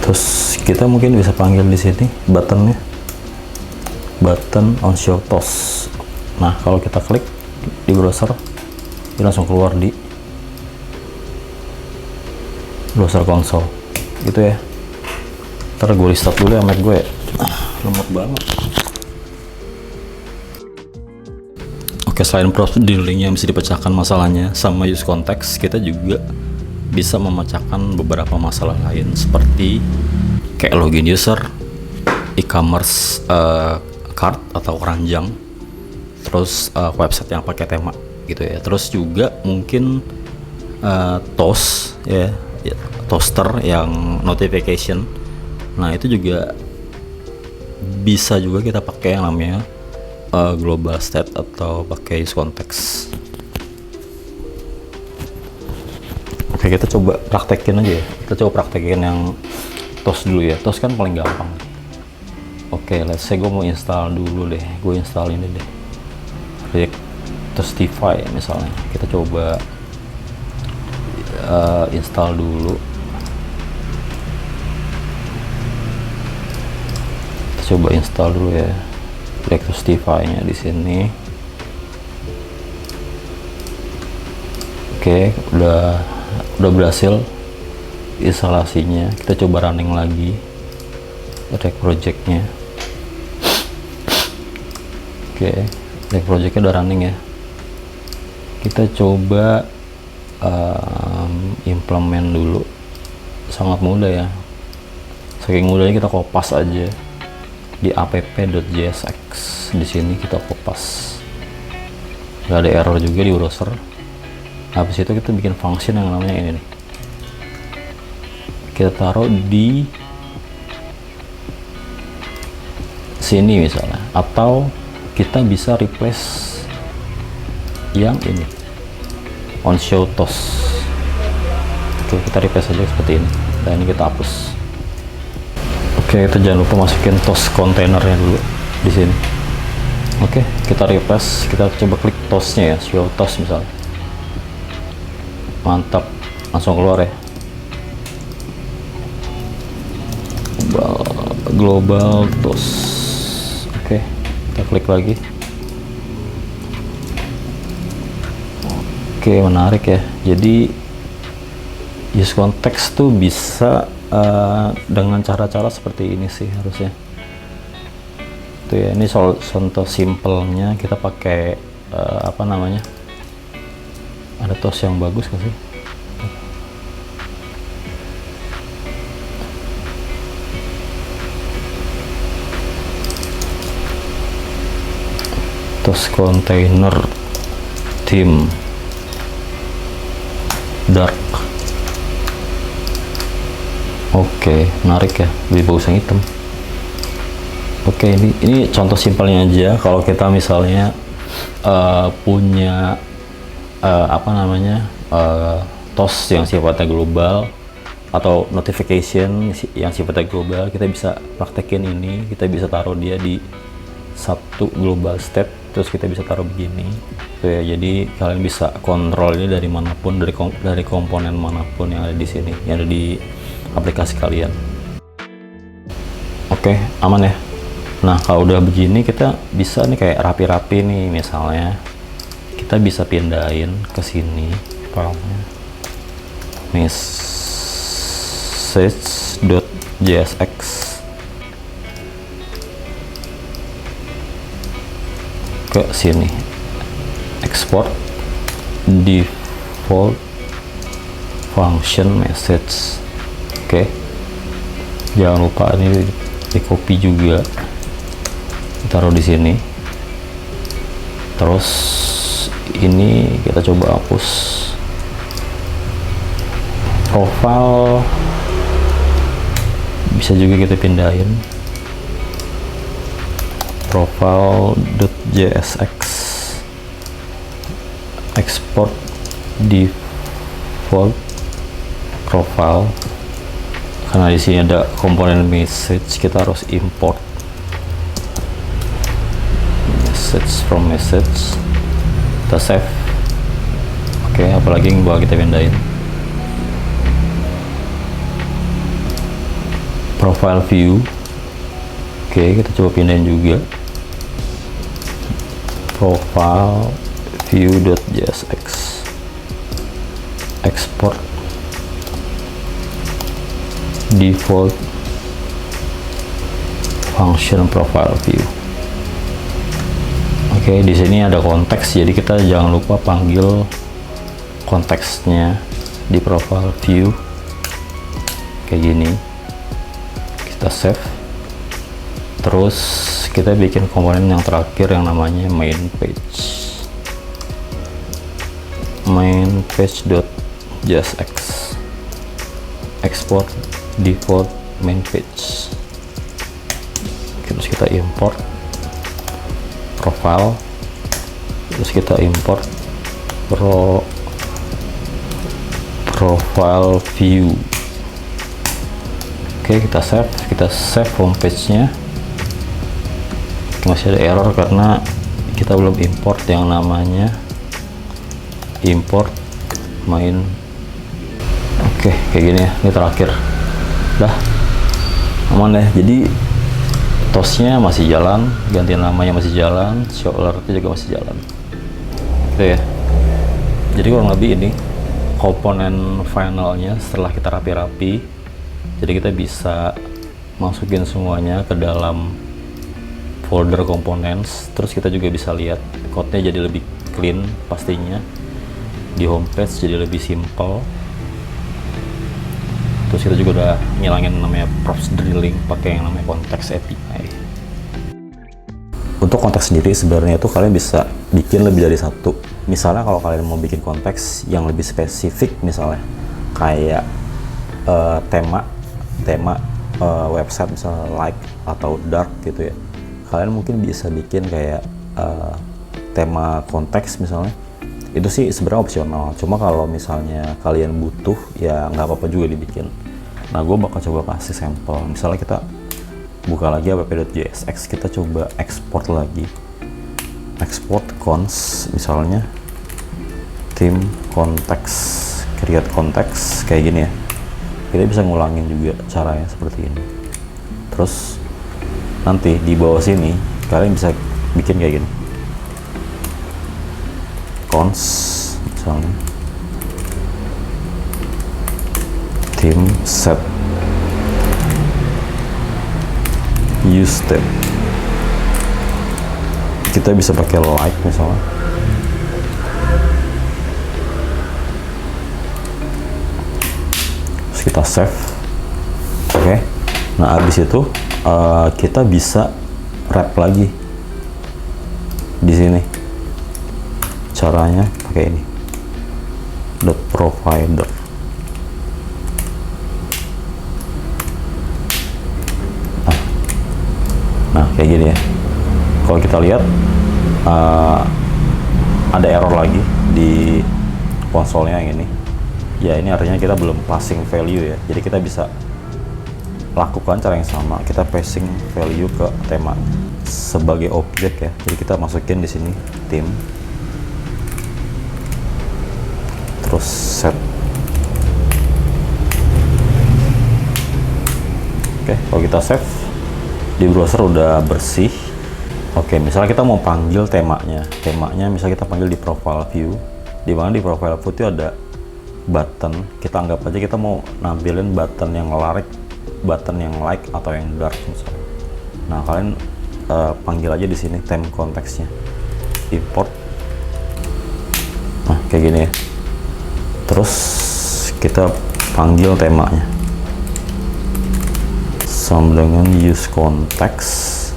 Terus kita mungkin bisa panggil di sini buttonnya, button on show toast. Nah, kalau kita klik di browser, dia langsung keluar di browser konsol gitu ya. Ntar gue restart dulu ya Mac gue ya. Lemot banget. Oke, selain props drilling yang bisa dipecahkan masalahnya sama use context, kita juga bisa memecahkan beberapa masalah lain seperti kayak login user, e-commerce card atau keranjang, terus website yang pakai tema gitu ya. Terus juga mungkin toast ya, toaster yang notification. Nah, itu juga bisa juga kita pakai yang namanya global state atau pakai use context. Oke, kita coba praktekin aja ya. Kita coba praktekin yang TOS dulu ya. TOS kan paling gampang. Oke, let's say gue mau install dulu deh. Gue install ini deh, React Tostify misalnya. Kita coba install dulu. Kita coba install dulu ya React Tostify-nya di sini. Oke, udah berhasil instalasinya. Kita coba running lagi React project-nya. Oke, React project-nya udah running ya. Kita coba implement dulu. Sangat mudah ya, saking mudahnya kita kopas aja di app.jsx. Di sini kita kopas, nggak ada error juga di browser. Habis itu kita bikin function yang namanya ini nih, kita taruh di sini misalnya, atau kita bisa replace yang ini on show TOS. Oke, kita replace aja seperti ini, dan ini kita hapus. Oke, kita jangan lupa masukin TOS kontainernya dulu di sini. Oke, kita replace, kita coba klik TOS-nya ya, show TOS misalnya. Mantap, langsung keluar ya. Global TOS. Oke, kita klik lagi. Oke, menarik ya. Jadi use context tuh bisa dengan cara-cara seperti ini sih harusnya. Tuh ya, ini contoh simpelnya. Kita pakai apa namanya? Ada TOS yang bagus gak sih? TOS container theme dark. Oke, menarik ya, lebih bagus yang hitam. Oke, ini contoh simpelnya aja. Kalau kita misalnya punya apa namanya TOS yang sifatnya global atau notification yang sifatnya global, kita bisa praktekin ini. Kita bisa taruh dia di satu global state, terus kita bisa taruh begini tuh ya. Jadi kalian bisa kontrol ini dari manapun, dari komponen manapun yang ada di sini, yang ada di aplikasi kalian. Oke, aman ya. Nah, kalau udah begini kita bisa nih kayak rapi-rapi nih, misalnya kita bisa pindahin ke sini filenya message.jsx. ke sini, export default function message. Oke, jangan lupa ini di copy juga, taruh di sini. Terus ini kita coba hapus. Profile bisa juga kita pindahin, profile.jsx, export default profile. Karena di sini ada komponen message, kita harus import message from message. Kita save. Oke, apalagi yang bakal kita pindahin? Profile view. Oke, kita coba pindahin juga. Profile view.jsx, export default function profile view. Oke, di sini ada konteks, jadi kita jangan lupa panggil konteksnya di profile view kayak gini. Kita save. Terus kita bikin komponen yang terakhir yang namanya main page.jsx, export default main page. terus kita import profile, terus kita import profile view. Oke, kita save homepage-nya. Masih ada error karena kita belum import yang namanya import main. Oke, kayak gini ya, ini terakhir dah aman deh. Jadi tosnya masih jalan, ganti namanya masih jalan, show alert-nya juga masih jalan. Oke ya, jadi kurang lebih ini komponen finalnya setelah kita rapi-rapi. Jadi kita bisa masukin semuanya ke dalam folder components, terus kita juga bisa lihat code-nya jadi lebih clean pastinya, di homepage jadi lebih simple. Terus kita juga udah ngilangin namanya props drilling pakai yang namanya context API. Untuk konteks sendiri sebenarnya itu kalian bisa bikin lebih dari satu. Misalnya kalau kalian mau bikin konteks yang lebih spesifik, misalnya kayak tema website misalnya like atau dark gitu ya, kalian mungkin bisa bikin kayak tema konteks misalnya. Itu sih sebenarnya opsional, cuma kalau misalnya kalian butuh ya nggak apa-apa juga dibikin. Nah, gue bakal coba kasih sampel. Misalnya kita buka lagi app.jsx, kita coba export lagi, export cons misalnya theme context, create context kayak gini ya. Kita bisa ngulangin juga caranya seperti ini. Terus nanti di bawah sini kalian bisa bikin kayak gini, cons misalnya theme set use step. Kita bisa pakai like misalnya. Terus kita save. Oke. Nah, habis itu kita bisa wrap lagi di sini. Caranya pakai ini, dot provider. Nah, kayak gini ya. Kalau kita lihat ada error lagi di konsolnya yang ini. Ya, ini artinya kita belum passing value ya. Jadi kita bisa lakukan cara yang sama. Kita passing value ke tema sebagai objek ya. Jadi kita masukin di sini theme. Terus set. Oke, kalau kita save di browser udah bersih. Oke, misalnya kita mau panggil temanya misalnya kita panggil di profile view, di mana di profile view itu ada button. Kita anggap aja kita mau nampilin button yang like atau yang dark misalnya. Nah, kalian panggil aja di sini theme konteksnya, import. Nah, kayak gini ya. Terus kita panggil temanya sama dengan use context,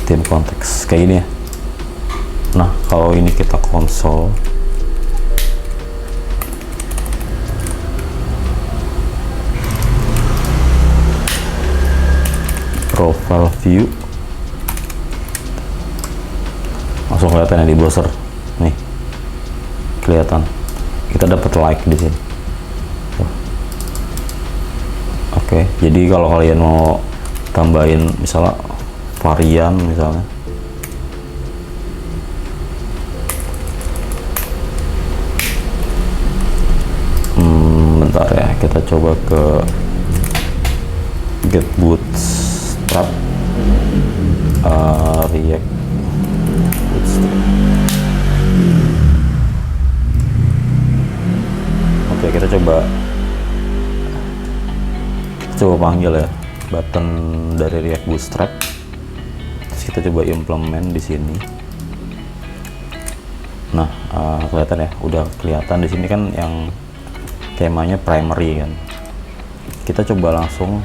theme context kayak gini ya. Nah, kalau ini kita console, profile view, langsung kelihatan ya di browser nih, kelihatan kita dapat like di sini. Oke, jadi kalau kalian mau tambahin misalnya varian misalnya, bentar ya, kita coba ke get bootstrap, react bootstrap. Oke, kita coba panggil ya button dari React Bootstrap. Terus kita coba implement di sini. Nah, kelihatan ya, udah kelihatan di sini kan yang temanya primary kan. Kita coba langsung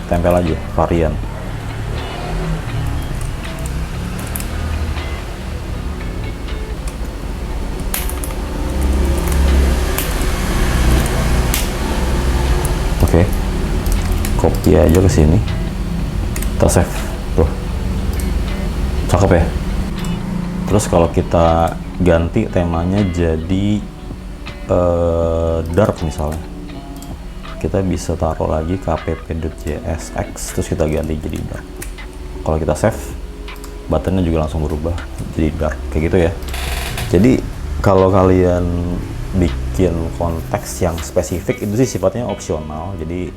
tempel aja varian. Oke. Copy aja ke sini, kita save tuh, cakep ya. Terus kalau kita ganti temanya jadi dark misalnya, kita bisa taruh lagi kpp.jsx, terus kita ganti jadi dark. Kalau kita save, buttonnya juga langsung berubah jadi dark, kayak gitu ya. Jadi kalau kalian bikin konteks yang spesifik itu sih sifatnya opsional, jadi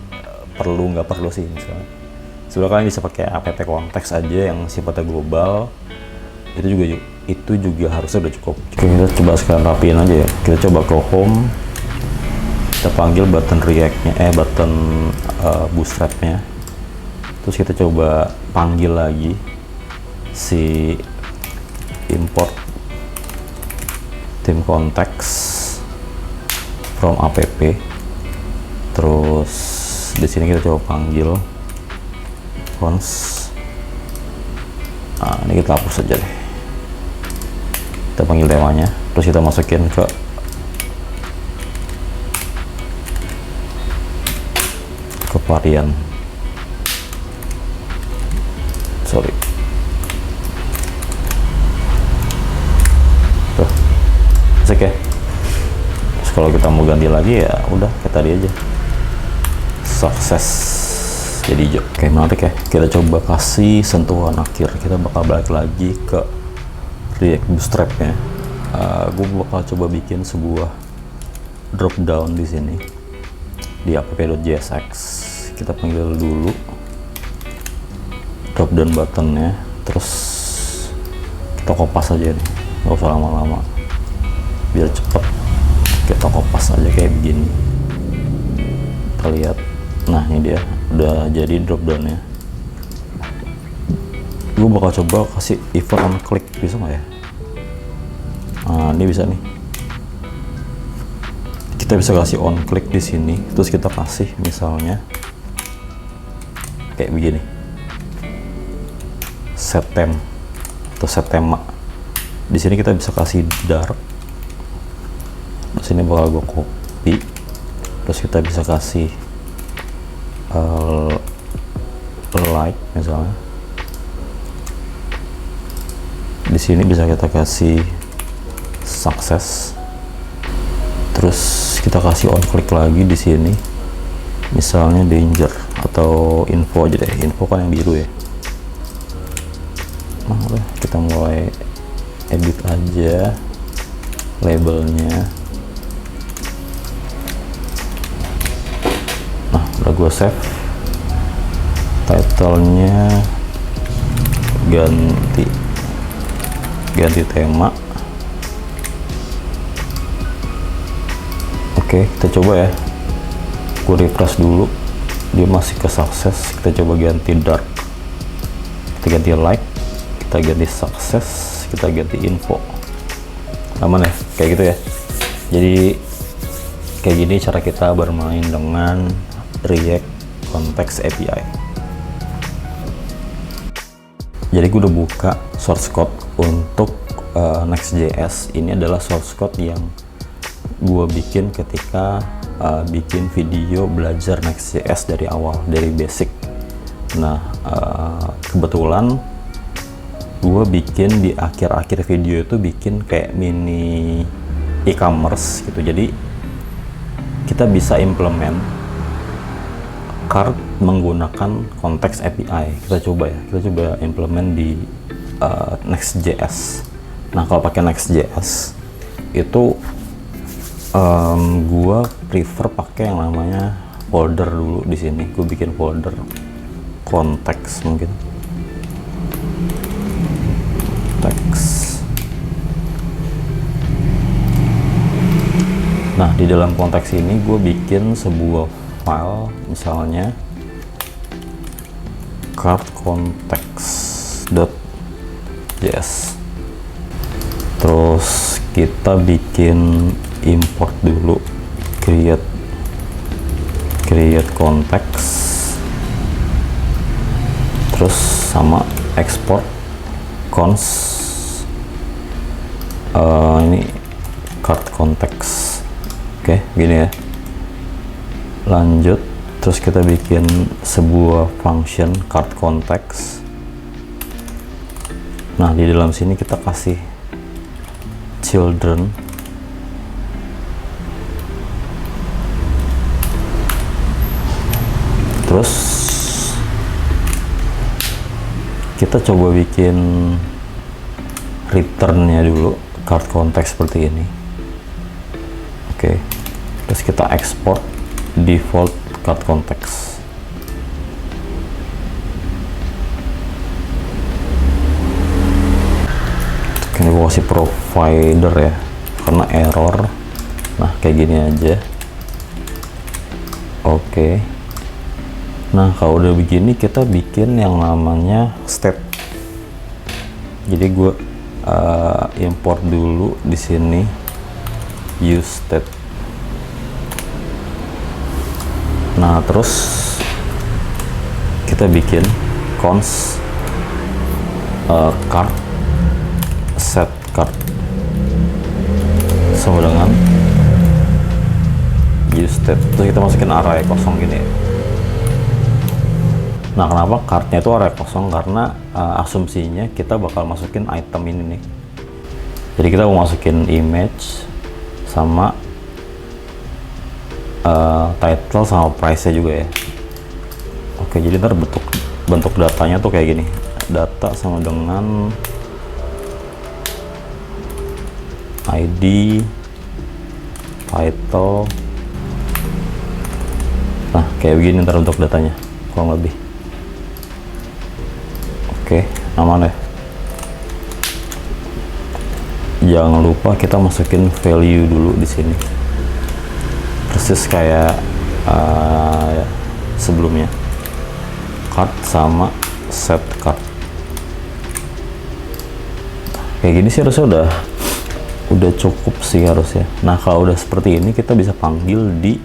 perlu nggak perlu sih. Misalnya sebenarnya kalian bisa pakai app konteks aja yang sifatnya global, itu juga harusnya udah cukup. Oke, kita coba sekalian rapiin aja ya. Kita coba ke home, kita panggil button react-nya, button bootstrap-nya, terus kita coba panggil lagi si import theme context from app, terus di sini kita coba panggil cons. Nah, ini kita hapus saja deh, kita panggil temanya, terus kita masukin ke varian, sorry tuh, oke. Terus kalau kita mau ganti lagi ya udah kayak tadi aja, sukses jadi hijau. Oke, menarik ya. Kita coba kasih sentuhan akhir, kita bakal balik lagi ke React Bootstrap nya. Gue bakal coba bikin sebuah drop down di sini di app.jsx. Kita panggil dulu drop down buttonnya, terus kita kopas aja nih, nggak usah lama-lama biar cepet. Kita kopas aja kayak begini, kita lihat. Nah, ini dia udah jadi drop downnya. Gue bakal coba kasih event on click, bisa nggak ya? Nah, ini bisa nih. Kita bisa kasih on click di sini, terus kita kasih misalnya kayak begini, set theme atau set tema. Di sini kita bisa kasih dark. Di sini bakal gue copy, terus kita bisa kasih light misalnya. Di sini bisa kita kasih sukses, terus kita kasih on click lagi di sini, misalnya danger atau info aja deh. Info kan yang biru ya. Nah, udah kita mulai edit aja labelnya. Nah, udah gue save. Title-nya ganti tema. Oke, kita coba ya. Gue refresh dulu, dia masih ke sukses. Kita coba ganti dark, kita ganti light, kita ganti sukses, kita ganti info. Aman ya, kayak gitu ya. Jadi kayak gini cara kita bermain dengan React Context API. Jadi gue udah buka source code untuk Next.js. Ini adalah source code yang gue bikin ketika bikin video belajar Next.js dari awal, dari basic. Nah, kebetulan gue bikin di akhir-akhir video itu bikin kayak mini e-commerce gitu. Jadi kita bisa implement cart menggunakan konteks API. Kita coba ya, kita coba implement di Next.js. Nah, kalau pakai Next.js itu gue prefer pakai yang namanya folder dulu. Di sini gue bikin folder konteks, mungkin teks. Nah, di dalam konteks ini gue bikin sebuah file, misalnya cart context.js. Terus kita bikin import dulu, create context, terus sama export cons. Ini cart context. Oke, gini ya. Lanjut, Terus kita bikin sebuah function card context. Nah, di dalam sini kita kasih children. Terus kita coba bikin returnnya dulu, card context seperti ini. Oke, terus kita export default card context. Ini gua kasih provider ya, karena error. Nah, kayak gini aja. Oke. Nah, kalau udah begini kita bikin yang namanya state. Jadi gue import dulu di sini use state. Nah, terus kita bikin const card set card sama dengan use state. Terus kita masukin array kosong gini ya. Nah, kenapa cardnya itu array kosong? Karena asumsinya kita bakal masukin item ini nih. Jadi kita mau masukin image sama title sama price nya juga ya. Oke, jadi ntar bentuk datanya tuh kayak gini. Data sama dengan ID, title. Nah, kayak begini ntar bentuk datanya kurang lebih. Oke, aman ya. Jangan lupa kita masukin value dulu di sini, persis kayak sebelumnya, card sama set card. Kayak gini sih harusnya udah cukup sih harusnya. Nah, kalau udah seperti ini kita bisa panggil di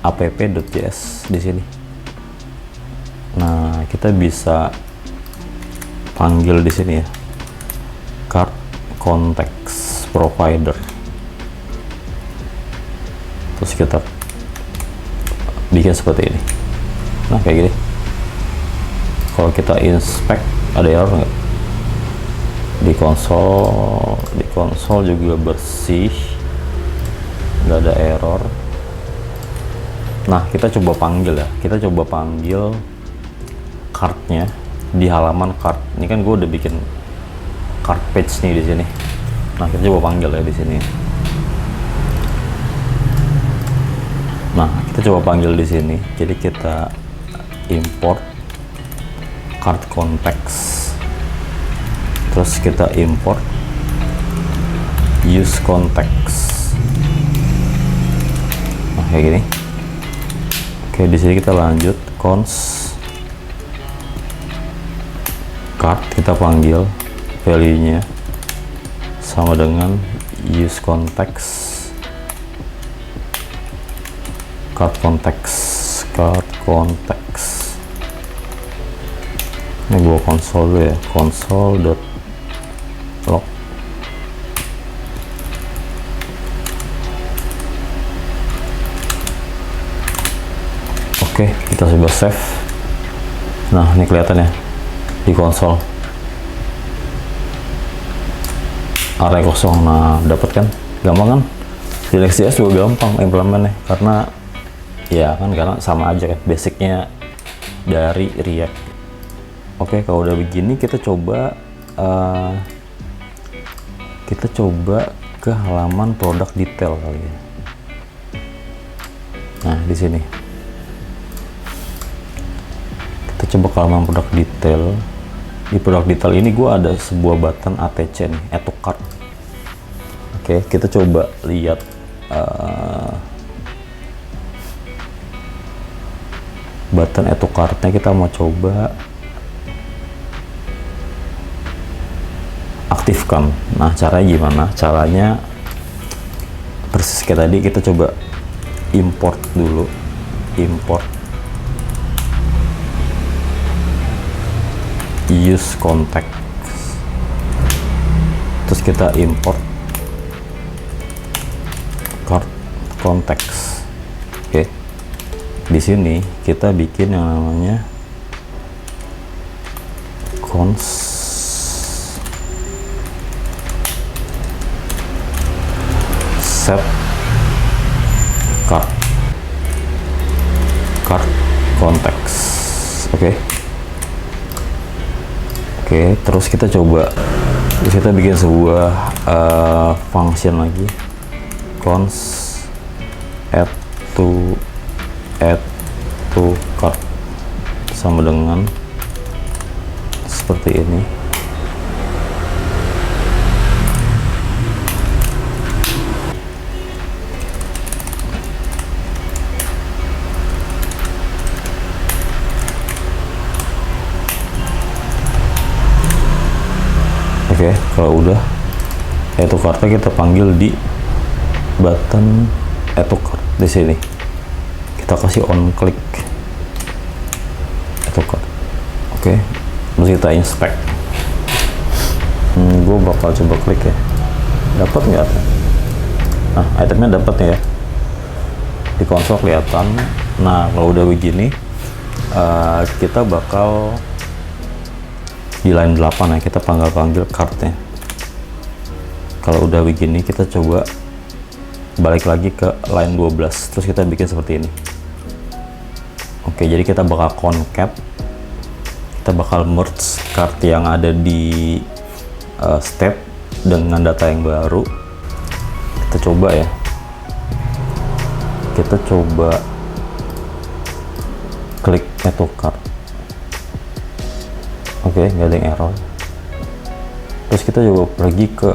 app.js di sini. Nah, kita bisa panggil di sini ya, card context provider. Terus kita bikin seperti ini. Nah, kayak gini. Kalau kita inspect, ada error nggak? Di konsol juga bersih, nggak ada error. Nah, kita coba panggil ya. Kita coba panggil cardnya di halaman card. Ini kan gue udah bikin card page nih di sini. Nah, kita coba panggil ya di sini. Nah, kita coba panggil di sini. Jadi kita import card context. Terus kita import use context. Nah, kayak gini. Oke, di sini kita lanjut const card, kita panggil value-nya sama dengan use context card context. Ini gua konsol dulu ya, console.log. Oke, kita coba save. Nah, ini kelihatan ya di konsol array kosong. Nah, dapat kan, gampang kan? Di Next.js juga gampang implementnya, karena sama aja kan basicnya dari React. Oke, kalau udah begini kita coba ke halaman produk detail kali ya. Nah, di sini kita coba ke halaman produk detail. Di produk detail ini gue ada sebuah button ATC nih, add to cart. Oke, kita coba lihat button add to cart-nya. Kita mau coba aktifkan. Nah, caranya gimana? Caranya persis kayak tadi, kita coba import dulu, import use context, terus kita import card context. Oke, di sini kita bikin yang namanya set card context. Oke, terus kita coba bikin sebuah function lagi, add to cart sama dengan seperti ini. Oke, kalau udah add to cart kita panggil di button add to cart di sini. Kita kasih on click add to cart. Oke, terus kita inspect. Gue bakal coba klik ya. Dapat nggak? Nah, itemnya dapat ya. Di konsol kelihatan. Nah, kalau udah begini, kita bakal di line 8 ya, kita panggil kartnya. Kalau udah begini, kita coba balik lagi ke line 12, terus kita bikin seperti ini. Oke, jadi kita bakal concat, kita bakal merge card yang ada di step dengan data yang baru. Kita coba ya, kita coba klik add to cart. Oke, nggak ada yang error. Terus kita coba pergi ke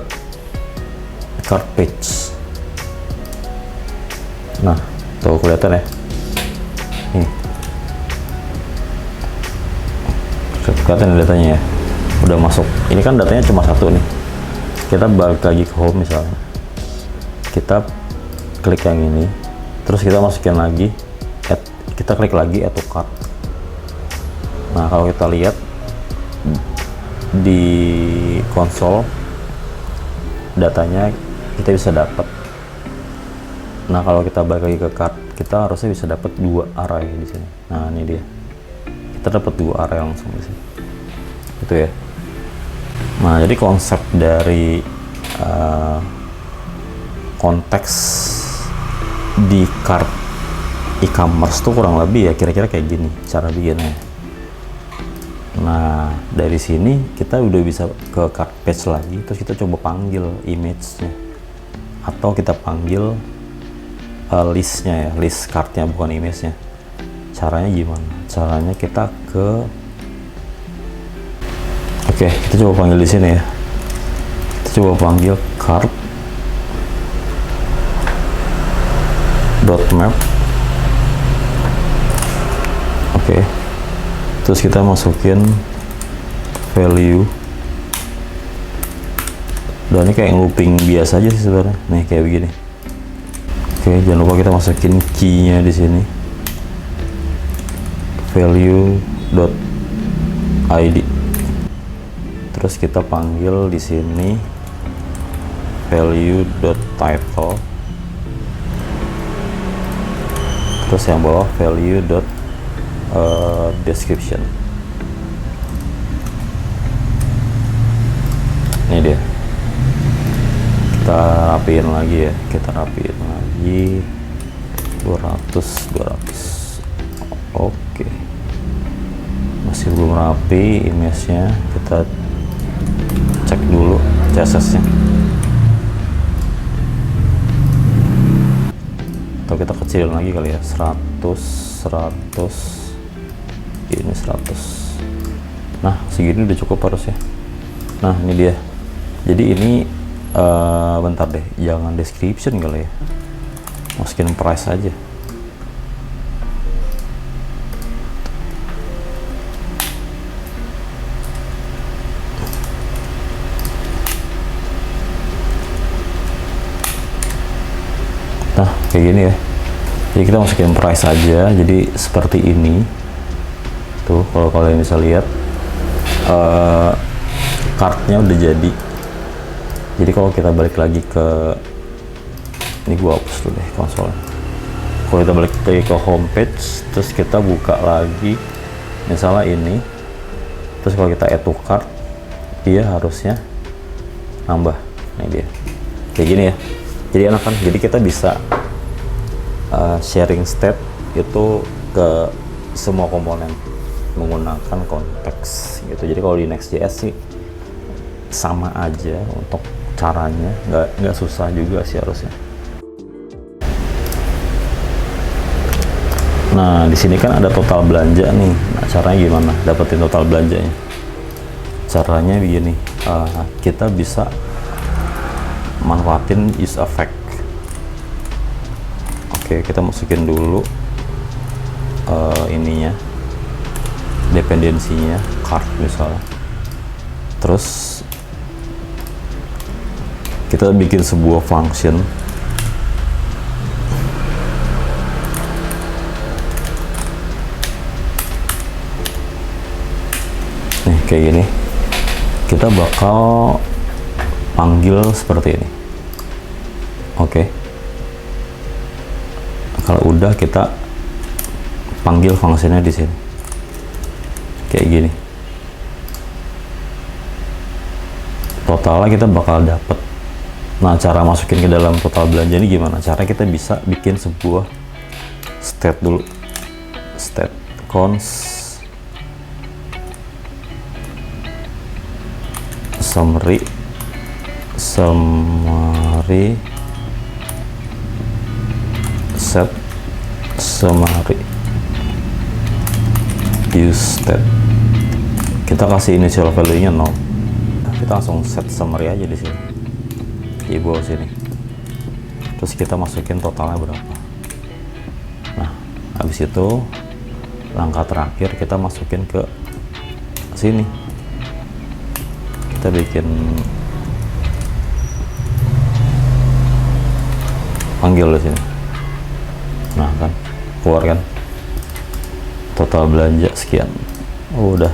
cart page. Nah, tuh kelihatan ya. Nih, kelihatan datanya ya, udah masuk. Ini kan datanya cuma satu nih. Kita balik lagi ke home misalnya. Kita klik yang ini, terus kita masukin lagi, kita klik lagi add to cart. Nah, kalau kita lihat di konsol datanya kita bisa dapat. Nah, kalau kita balik lagi ke cart, kita harusnya bisa dapat 2 array di sini. Nah, ini dia, kita dapat 2 array langsung di sini. Itu ya. Nah, jadi konsep dari konteks di cart e-commerce tuh kurang lebih ya kira-kira kayak gini cara bikinnya. Nah, dari sini kita udah bisa ke cart page lagi, terus kita coba panggil image-nya, atau kita panggil listnya ya, list card-nya bukan image-nya. Caranya gimana? Caranya kita ke kita coba panggil di sini ya. Kita coba panggil card .map. Terus kita masukin value. Dan ini kayak looping biasa aja sih sebenarnya. Nih kayak begini. Jangan lupa kita masukin key-nya di sini. value.id. Terus kita panggil di sini value.title. Terus yang bawah value.description. Ini dia. Kita rapiin lagi ya, 200. Oke, masih belum rapi image-nya, kita cek dulu CSS-nya. Atau kita kecilin lagi kali ya, 100 ini 100. Nah, segini udah cukup harusnya. Nah, ini dia. Jadi ini bentar deh, jangan description kali ya, masukin price aja. Nah, kayak gini ya. Jadi kita masukin price aja, jadi seperti ini tuh. Kalau kalian bisa lihat kartnya udah jadi. Jadi kalau kita balik lagi ke ini, gua hapus dulu deh konsolnya. Kalau kita balik lagi ke homepage, terus kita buka lagi misalnya ini, terus kalau kita add to cart, dia harusnya nambah. Ini dia kayak gini ya, jadi enak kan. Jadi kita bisa sharing state itu ke semua komponen menggunakan konteks gitu. Jadi kalau di Next.js sih sama aja untuk caranya, nggak susah juga sih harusnya. Nah, di sini kan ada total belanja nih. Nah, caranya gimana dapetin total belanjanya? Caranya begini, kita bisa manfaatin use effect. Oke, kita masukin dulu ininya, dependensinya, cart misalnya. Terus kita bikin sebuah function. Nih kayak gini, kita bakal panggil seperti ini. Oke, kalau udah kita panggil fungsinya di sini kayak gini. Totalnya kita bakal dapet. Nah, cara masukin ke dalam total belanja ini gimana? Cara kita bisa bikin sebuah state dulu, state cons summary set summary use state. Kita kasih initial value nya 0. Kita langsung set summary aja di sini, di bawah sini. Terus kita masukin totalnya berapa. Nah, habis itu langkah terakhir kita masukin ke sini. Kita bikin panggil di sini. Nah kan keluar kan total belanja sekian. Oh, udah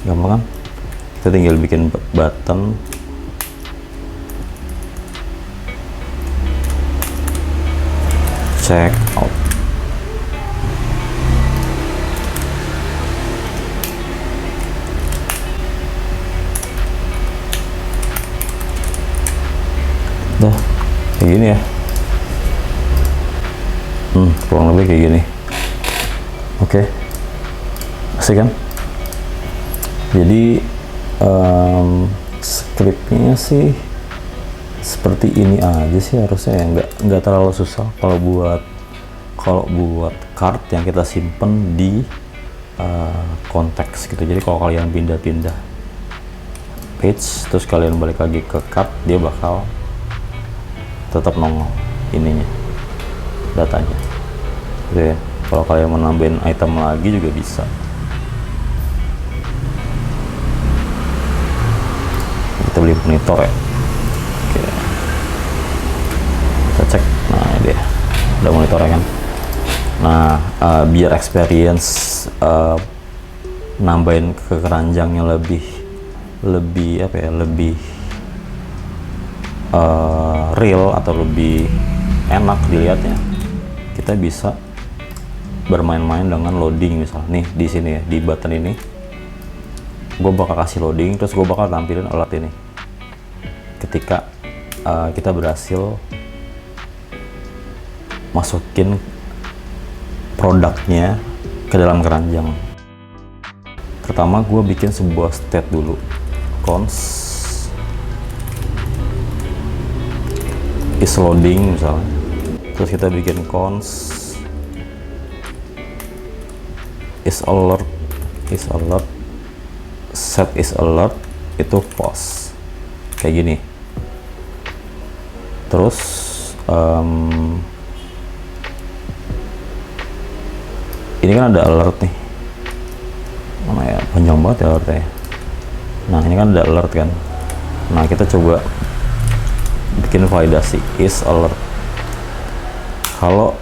gampang kan. Kita tinggal bikin button check out. Tuh kayak gini ya, kurang lebih kayak gini. Oke, asik kan. Jadi scriptnya sih seperti ini aja sih harusnya ya, nggak terlalu susah kalau buat card yang kita simpen di konteks gitu. Jadi kalau kalian pindah-pindah page terus kalian balik lagi ke card, dia bakal tetap nongol ininya, datanya gitu ya. Kalau kalian mau nambahin item lagi juga bisa. Kita beli monitor ya. Oke, kita cek. Nah, ini dia ada monitornya kan. Nah, biar experience nambahin ke keranjangnya lebih apa ya, lebih real atau lebih enak dilihatnya, kita bisa bermain-main dengan loading. Misalnya nih di sini ya, di button ini gue bakal kasih loading, terus gue bakal tampilin alert ini ketika kita berhasil masukin produknya ke dalam keranjang. Pertama gue bikin sebuah state dulu, cons is loading misalnya. Terus kita bikin cons is alert set is alert, itu false kayak gini. Terus ini kan ada alert nih, mana ya, panjang banget ya alertnya. Nah, ini kan ada alert kan. Nah, kita coba bikin validasi is alert. Kalau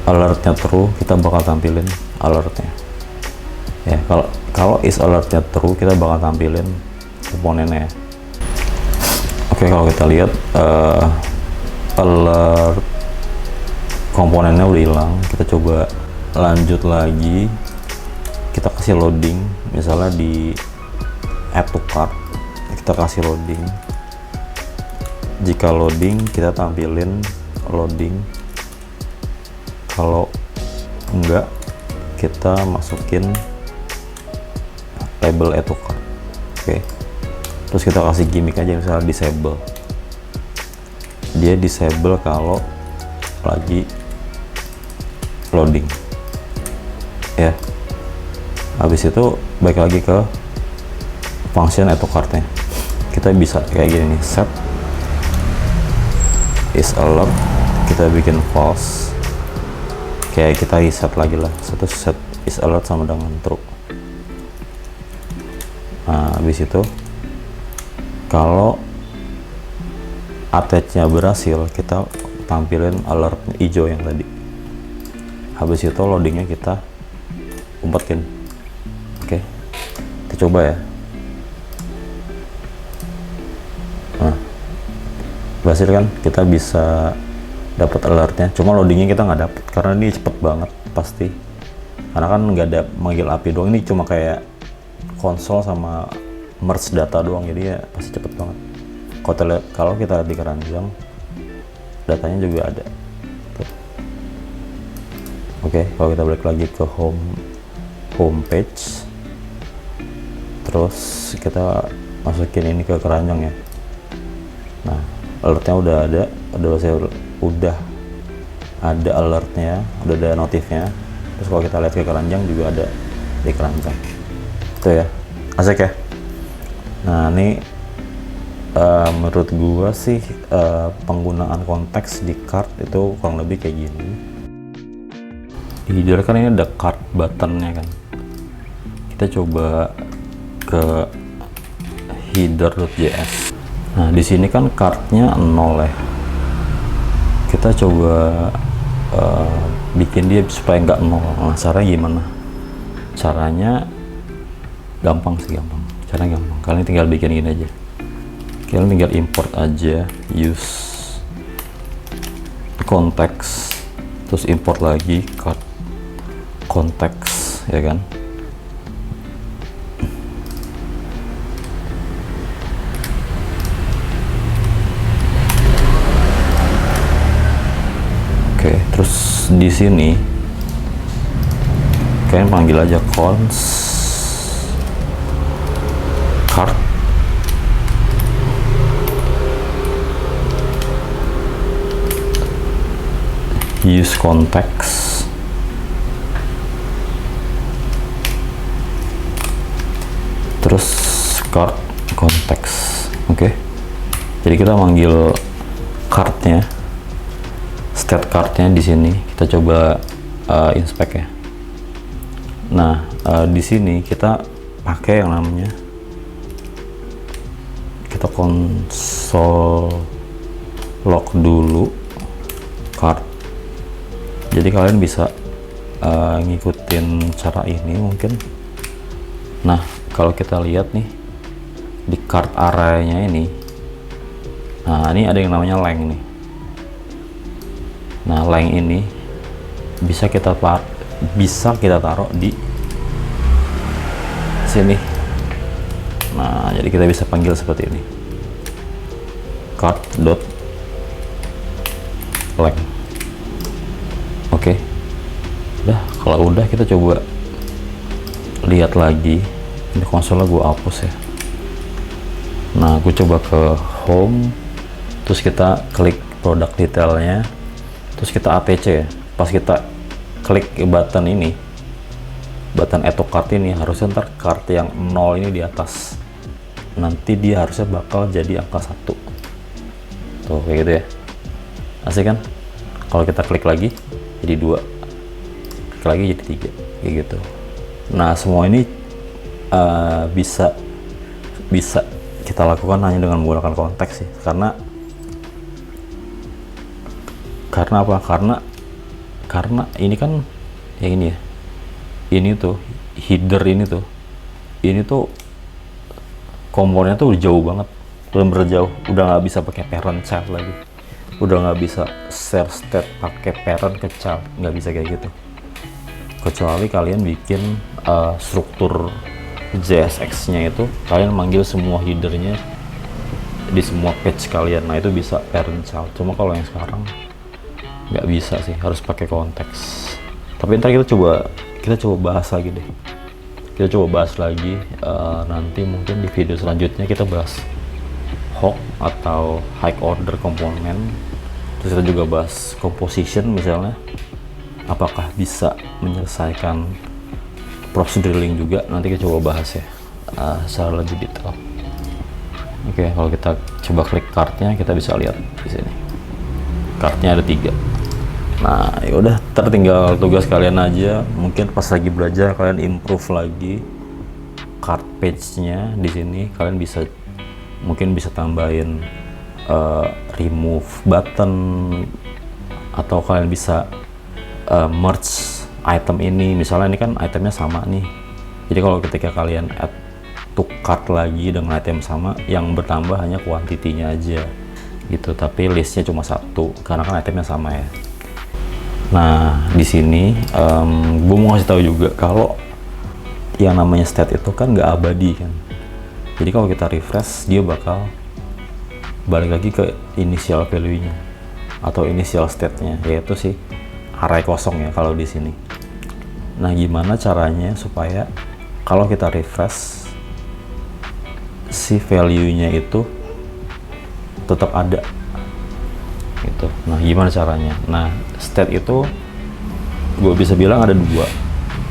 alertnya true, kita bakal tampilin alertnya ya. Kalau is alertnya true, kita bakal tampilin komponennya. Oke, kalau kita lihat alert komponennya udah hilang. Kita coba lanjut lagi, kita kasih loading, misalnya di add to cart kita kasih loading. Jika loading kita tampilin loading, kalau enggak kita masukin label add to cart. Oke, terus kita kasih gimmick aja, misalnya disable. Dia disable kalau lagi loading ya. Habis itu balik lagi ke function add to cart-nya. Kita bisa kayak gini nih, set is alert, kita bikin false, kayak kita reset lagi lah, satu set is alert sama dengan true. Nah, habis itu kalau attach-nya berhasil, kita tampilin alert hijau yang tadi. Habis itu loadingnya kita umpetin. Oke, kita coba ya. Nah, berhasil kan, kita bisa dapat alertnya. Cuma loadingnya kita nggak dapat karena ini cepet banget pasti, karena kan nggak ada manggil API doang, ini cuma kayak konsol sama merge data doang, jadi ya pasti cepet banget. Kalau kita lihat di keranjang, datanya juga ada. Oke, kalau kita balik lagi ke home page, terus kita masukin ini ke keranjang ya. Nah, alertnya udah ada alertnya, udah ada notifnya. Terus kalau kita lihat ke keranjang juga ada di keranjang. Itu ya, asik ya. Nah, ini menurut gua sih penggunaan konteks di card itu kurang lebih kayak gini. Di header kan ini ada card buttonnya kan. Kita coba ke header.js. Nah, di sini kan cardnya 0 ya. Kita coba bikin dia supaya nggak 0. Nah, caranya gimana? Caranya gampang sih, gampang. Caranya gampang. Kalian tinggal bikin gini aja. Kalian tinggal import aja use konteks, terus import lagi card konteks ya kan. Oke, terus di sini kalian panggil aja cons card use context, terus card konteks. Oke, jadi kita manggil cardnya, state cardnya di sini. Kita coba inspect ya. Nah, di sini kita pakai yang namanya, kita console log dulu card. Jadi kalian bisa ngikutin cara ini mungkin. Nah, kalau kita lihat nih di card area-nya ini, nah ini ada yang namanya length nih. Nah, length ini bisa kita taruh di sini. Nah, jadi kita bisa panggil seperti ini, card.length. Oke, udah. Kalau udah, kita coba lihat lagi. Ini konsolnya gue hapus ya. Nah, gue coba ke home, terus kita klik product detailnya, terus kita ATC ya. Pas kita klik button ini, button add to cart ini, harusnya ntar cart yang 0 ini di atas, nanti dia harusnya bakal jadi angka 1 tuh, kayak gitu ya. Asik kan? Kalau kita klik lagi jadi 2, klik lagi jadi 3, kayak gitu. Nah, semua ini bisa kita lakukan hanya dengan menggunakan konteks sih. Karena apa? Karena ini kan yang ini ya, ini tuh header, ini tuh komponennya tuh jauh banget, bener-bener jauh, udah nggak bisa pakai parent child lagi. udah nggak bisa share state pakai parent ke child, nggak bisa kayak gitu, kecuali kalian bikin struktur JSX-nya itu kalian manggil semua headernya di semua page kalian. Nah itu bisa parent child, cuma kalau yang sekarang nggak bisa sih, harus pakai konteks. Tapi ntar kita coba bahas lagi deh, nanti mungkin di video selanjutnya kita bahas hawk atau high order component, terus kita juga bahas composition misalnya, apakah bisa menyelesaikan props drilling juga, nanti kita coba bahas ya secara lebih detail. Oke, kalau kita coba klik kartnya, kita bisa lihat di sini kartnya ada 3. Nah yaudah, tertinggal tugas kalian aja, mungkin pas lagi belajar kalian improve lagi card page-nya. Di sini kalian mungkin bisa tambahin remove button, atau kalian bisa merge item ini. Misalnya ini kan itemnya sama nih, jadi kalau ketika kalian add to cart lagi dengan item sama, yang bertambah hanya kuantitinya aja gitu, tapi listnya cuma 1 karena kan itemnya sama ya. Nah di sini gue mau kasih tahu juga kalau yang namanya state itu kan nggak abadi kan, jadi kalau kita refresh dia bakal balik lagi ke initial value-nya atau initial state-nya, yaitu si array kosong ya kalau di sini. Nah gimana caranya supaya kalau kita refresh si value-nya itu tetap ada gitu. Nah gimana caranya? Nah state itu gue bisa bilang ada 2,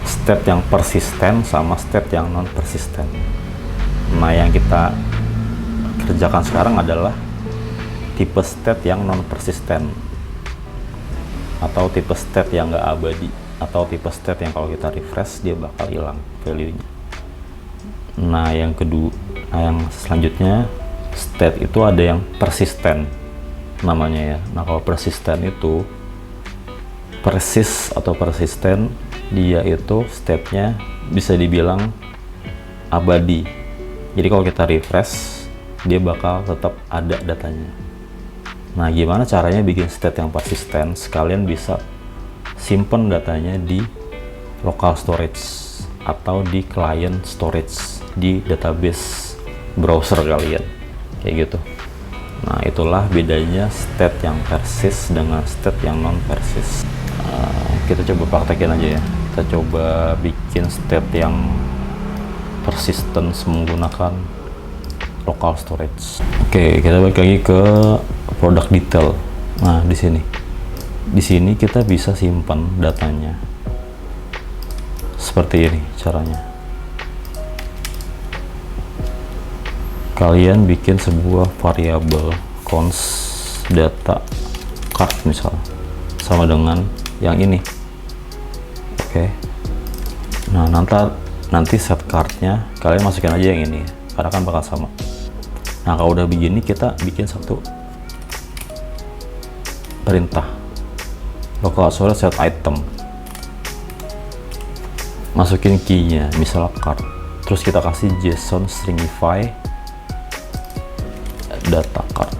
state yang persisten sama state yang non persisten. Nah yang kita kerjakan sekarang adalah tipe state yang non persisten, atau tipe state yang nggak abadi, atau tipe state yang kalau kita refresh dia bakal hilang value-nya. Nah yang selanjutnya state itu ada yang persisten namanya ya. Nah kalau persisten itu persisten, dia itu state-nya bisa dibilang abadi. Jadi kalau kita refresh dia bakal tetap ada datanya. Nah gimana caranya bikin state yang persisten? Sekalian bisa simpen datanya di local storage atau di client storage di database browser kalian, kayak gitu. Nah itulah bedanya state yang persis dengan state yang non persis. Kita coba praktekin aja ya, kita coba bikin state yang persistent menggunakan local storage. Oke, kita balik lagi ke product detail. Nah di sini kita bisa simpan datanya seperti ini caranya. Kalian bikin sebuah variabel const data card misalnya, sama dengan yang ini. Oke. Nah nanti set cardnya kalian masukin aja yang ini karena kan bakal sama. Nah kalau udah begini kita bikin satu perintah local storage set item, masukin key-nya misalnya card, terus kita kasih JSON stringify data card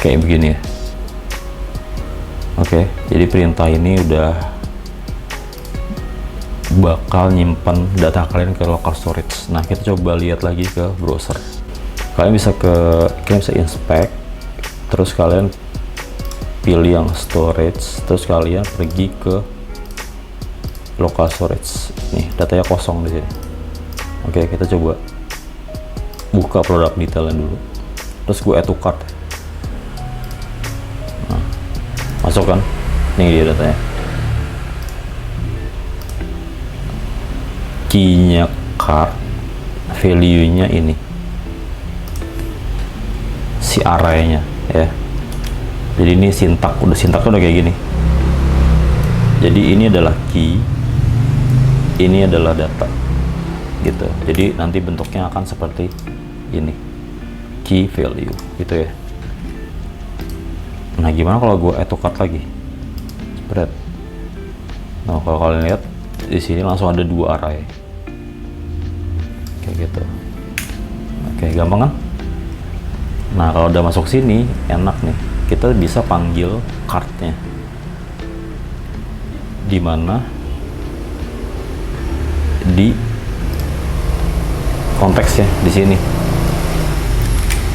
kayak begini ya. Oke, jadi perintah ini udah bakal nyimpan data kalian ke local storage. Nah kita coba lihat lagi ke browser. Kalian bisa inspect, terus kalian pilih yang storage, terus kalian pergi ke local storage. Nih datanya kosong di sini. Oke, kita coba buka produk detailnya dulu, terus gue add to cart. Nah, masuk kan, ini dia datanya, key-nya cart, value-nya ini, si array-nya ya. Jadi ini sintaknya udah kayak gini. Jadi ini adalah key, ini adalah data gitu. Jadi nanti bentuknya akan seperti ini, key value gitu ya. Nah gimana kalau gue add to cart lagi, spread. Nah kalau kalian lihat di sini langsung ada 2 array kayak gitu. Oke, gampang kan? Nah kalau udah masuk sini enak nih, kita bisa panggil cardnya, di mana di konteksnya di sini.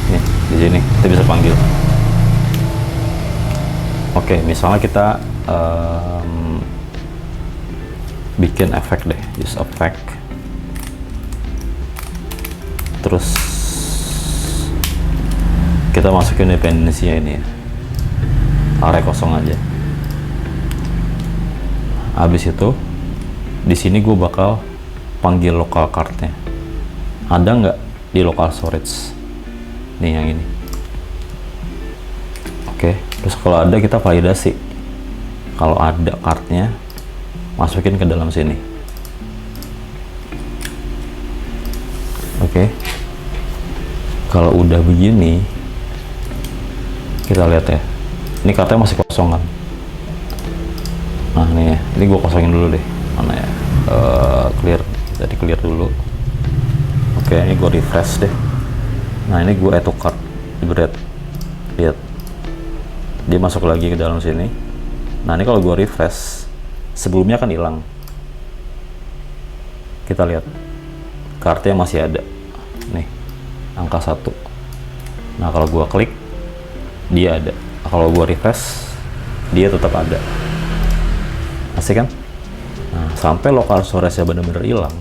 Nih, di sini kita bisa panggil. Oke, misalnya kita bikin efek deh, use effect. Terus kita masukin dependensinya ini ya, array kosong aja. Habis itu di sini gue bakal panggil local cardnya. Ada nggak di local storage? Nih yang ini. Oke, terus kalau ada kita validasi. Kalau ada cardnya, masukin ke dalam sini. Oke. Kalau udah begini, kita lihat ya. Ini cardnya masih kosong kan? Nah nih ya, ini gue kosongin dulu deh. Mana ya? Clear, jadi clear dulu. Oke, ini gue refresh deh. Nah ini gue add to cart, jebret, lihat dia masuk lagi ke dalam sini. Nah ini kalau gue refresh, sebelumnya kan hilang. Kita lihat kartunya masih ada nih, angka 1. Nah kalau gue klik, dia ada. Kalau gue refresh, dia tetap ada. Asik kan? Nah sampai local storage-nya bener-bener hilang,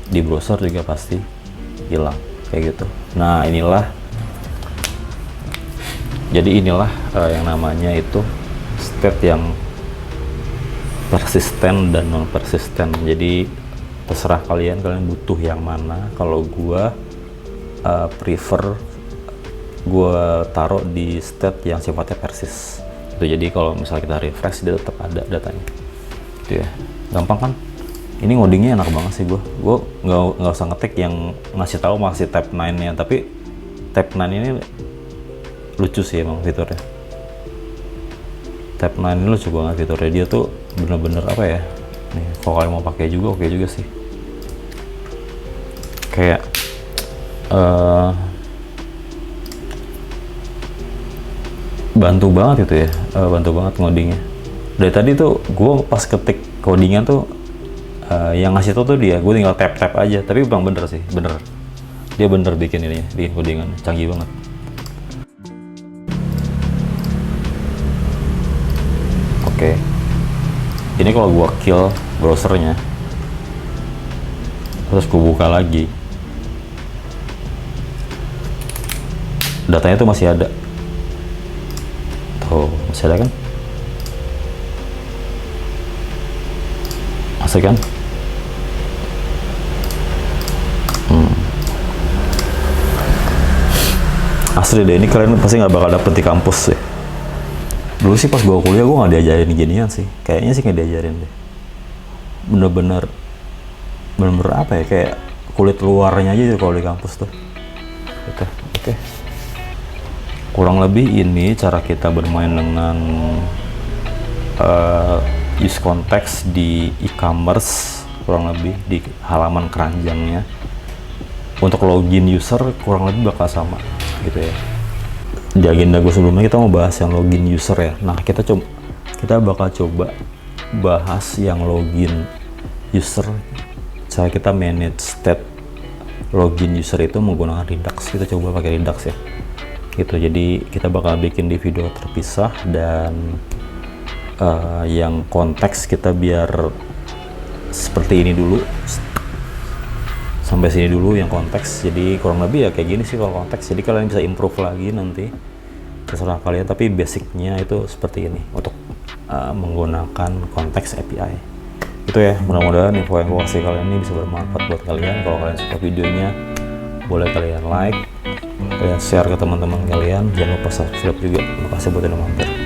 di browser juga pasti hilang kayak gitu. Nah inilah, jadi inilah yang namanya itu state yang persisten dan non persisten. Jadi terserah kalian butuh yang mana. Kalau gua prefer gua taruh di state yang sifatnya persis itu. Jadi kalau misalnya kita refresh, dia tetap ada datanya itu ya. Gampang kan? Ini ngodingnya enak banget sih. Gue nggak usah ngetik yang ngasih tahu masih tab 9 nya, tapi tab 9 ini lucu sih emang fiturnya. Tab 9 ini lucu banget fiturnya, dia tuh bener-bener apa ya, nih kalau kalian mau pakai juga oke juga sih. Kayak bantu banget itu ya, bantu banget ngodingnya. Dari tadi tuh gue pas ketik codingan tuh yang ngasih tau tuh dia, gue tinggal tap aja. Tapi bang bener sih, bener dia bener bikin ininya, bikin codingan canggih banget. Oke, ini kalau gue kill browsernya, terus gue buka lagi, datanya tuh masih ada. Tuh masih ada kan? Asik kan? Asli deh, ini kalian pasti nggak bakal dapet di kampus sih. Dulu sih pas gue kuliah gue nggak diajarin ginian sih, kayaknya sih nggak diajarin deh. Bener-bener apa ya, kayak kulit luarnya aja tuh kalau di kampus tuh. Oke. Kurang lebih ini cara kita bermain dengan use context di e-commerce, kurang lebih di halaman keranjangnya. Untuk login user kurang lebih bakal sama gitu ya. Di agenda gue sebelumnya kita mau bahas yang login user ya. Nah kita bakal coba bahas yang login user, cara kita manage state login user itu menggunakan Redux. Kita coba pakai Redux ya gitu. Jadi kita bakal bikin di video terpisah, dan yang konteks kita biar seperti ini dulu, sampai sini dulu yang konteks. Jadi kurang lebih ya kayak gini sih kalau konteks. Jadi kalian bisa improve lagi nanti, terserah kalian, tapi basicnya itu seperti ini untuk menggunakan konteks API itu ya. Mudah-mudahan info yang gue kasih kalian ini bisa bermanfaat buat kalian. Kalau kalian suka videonya, boleh kalian like, kalian share ke teman-teman kalian, jangan lupa subscribe juga. Terima kasih buat yang mampir.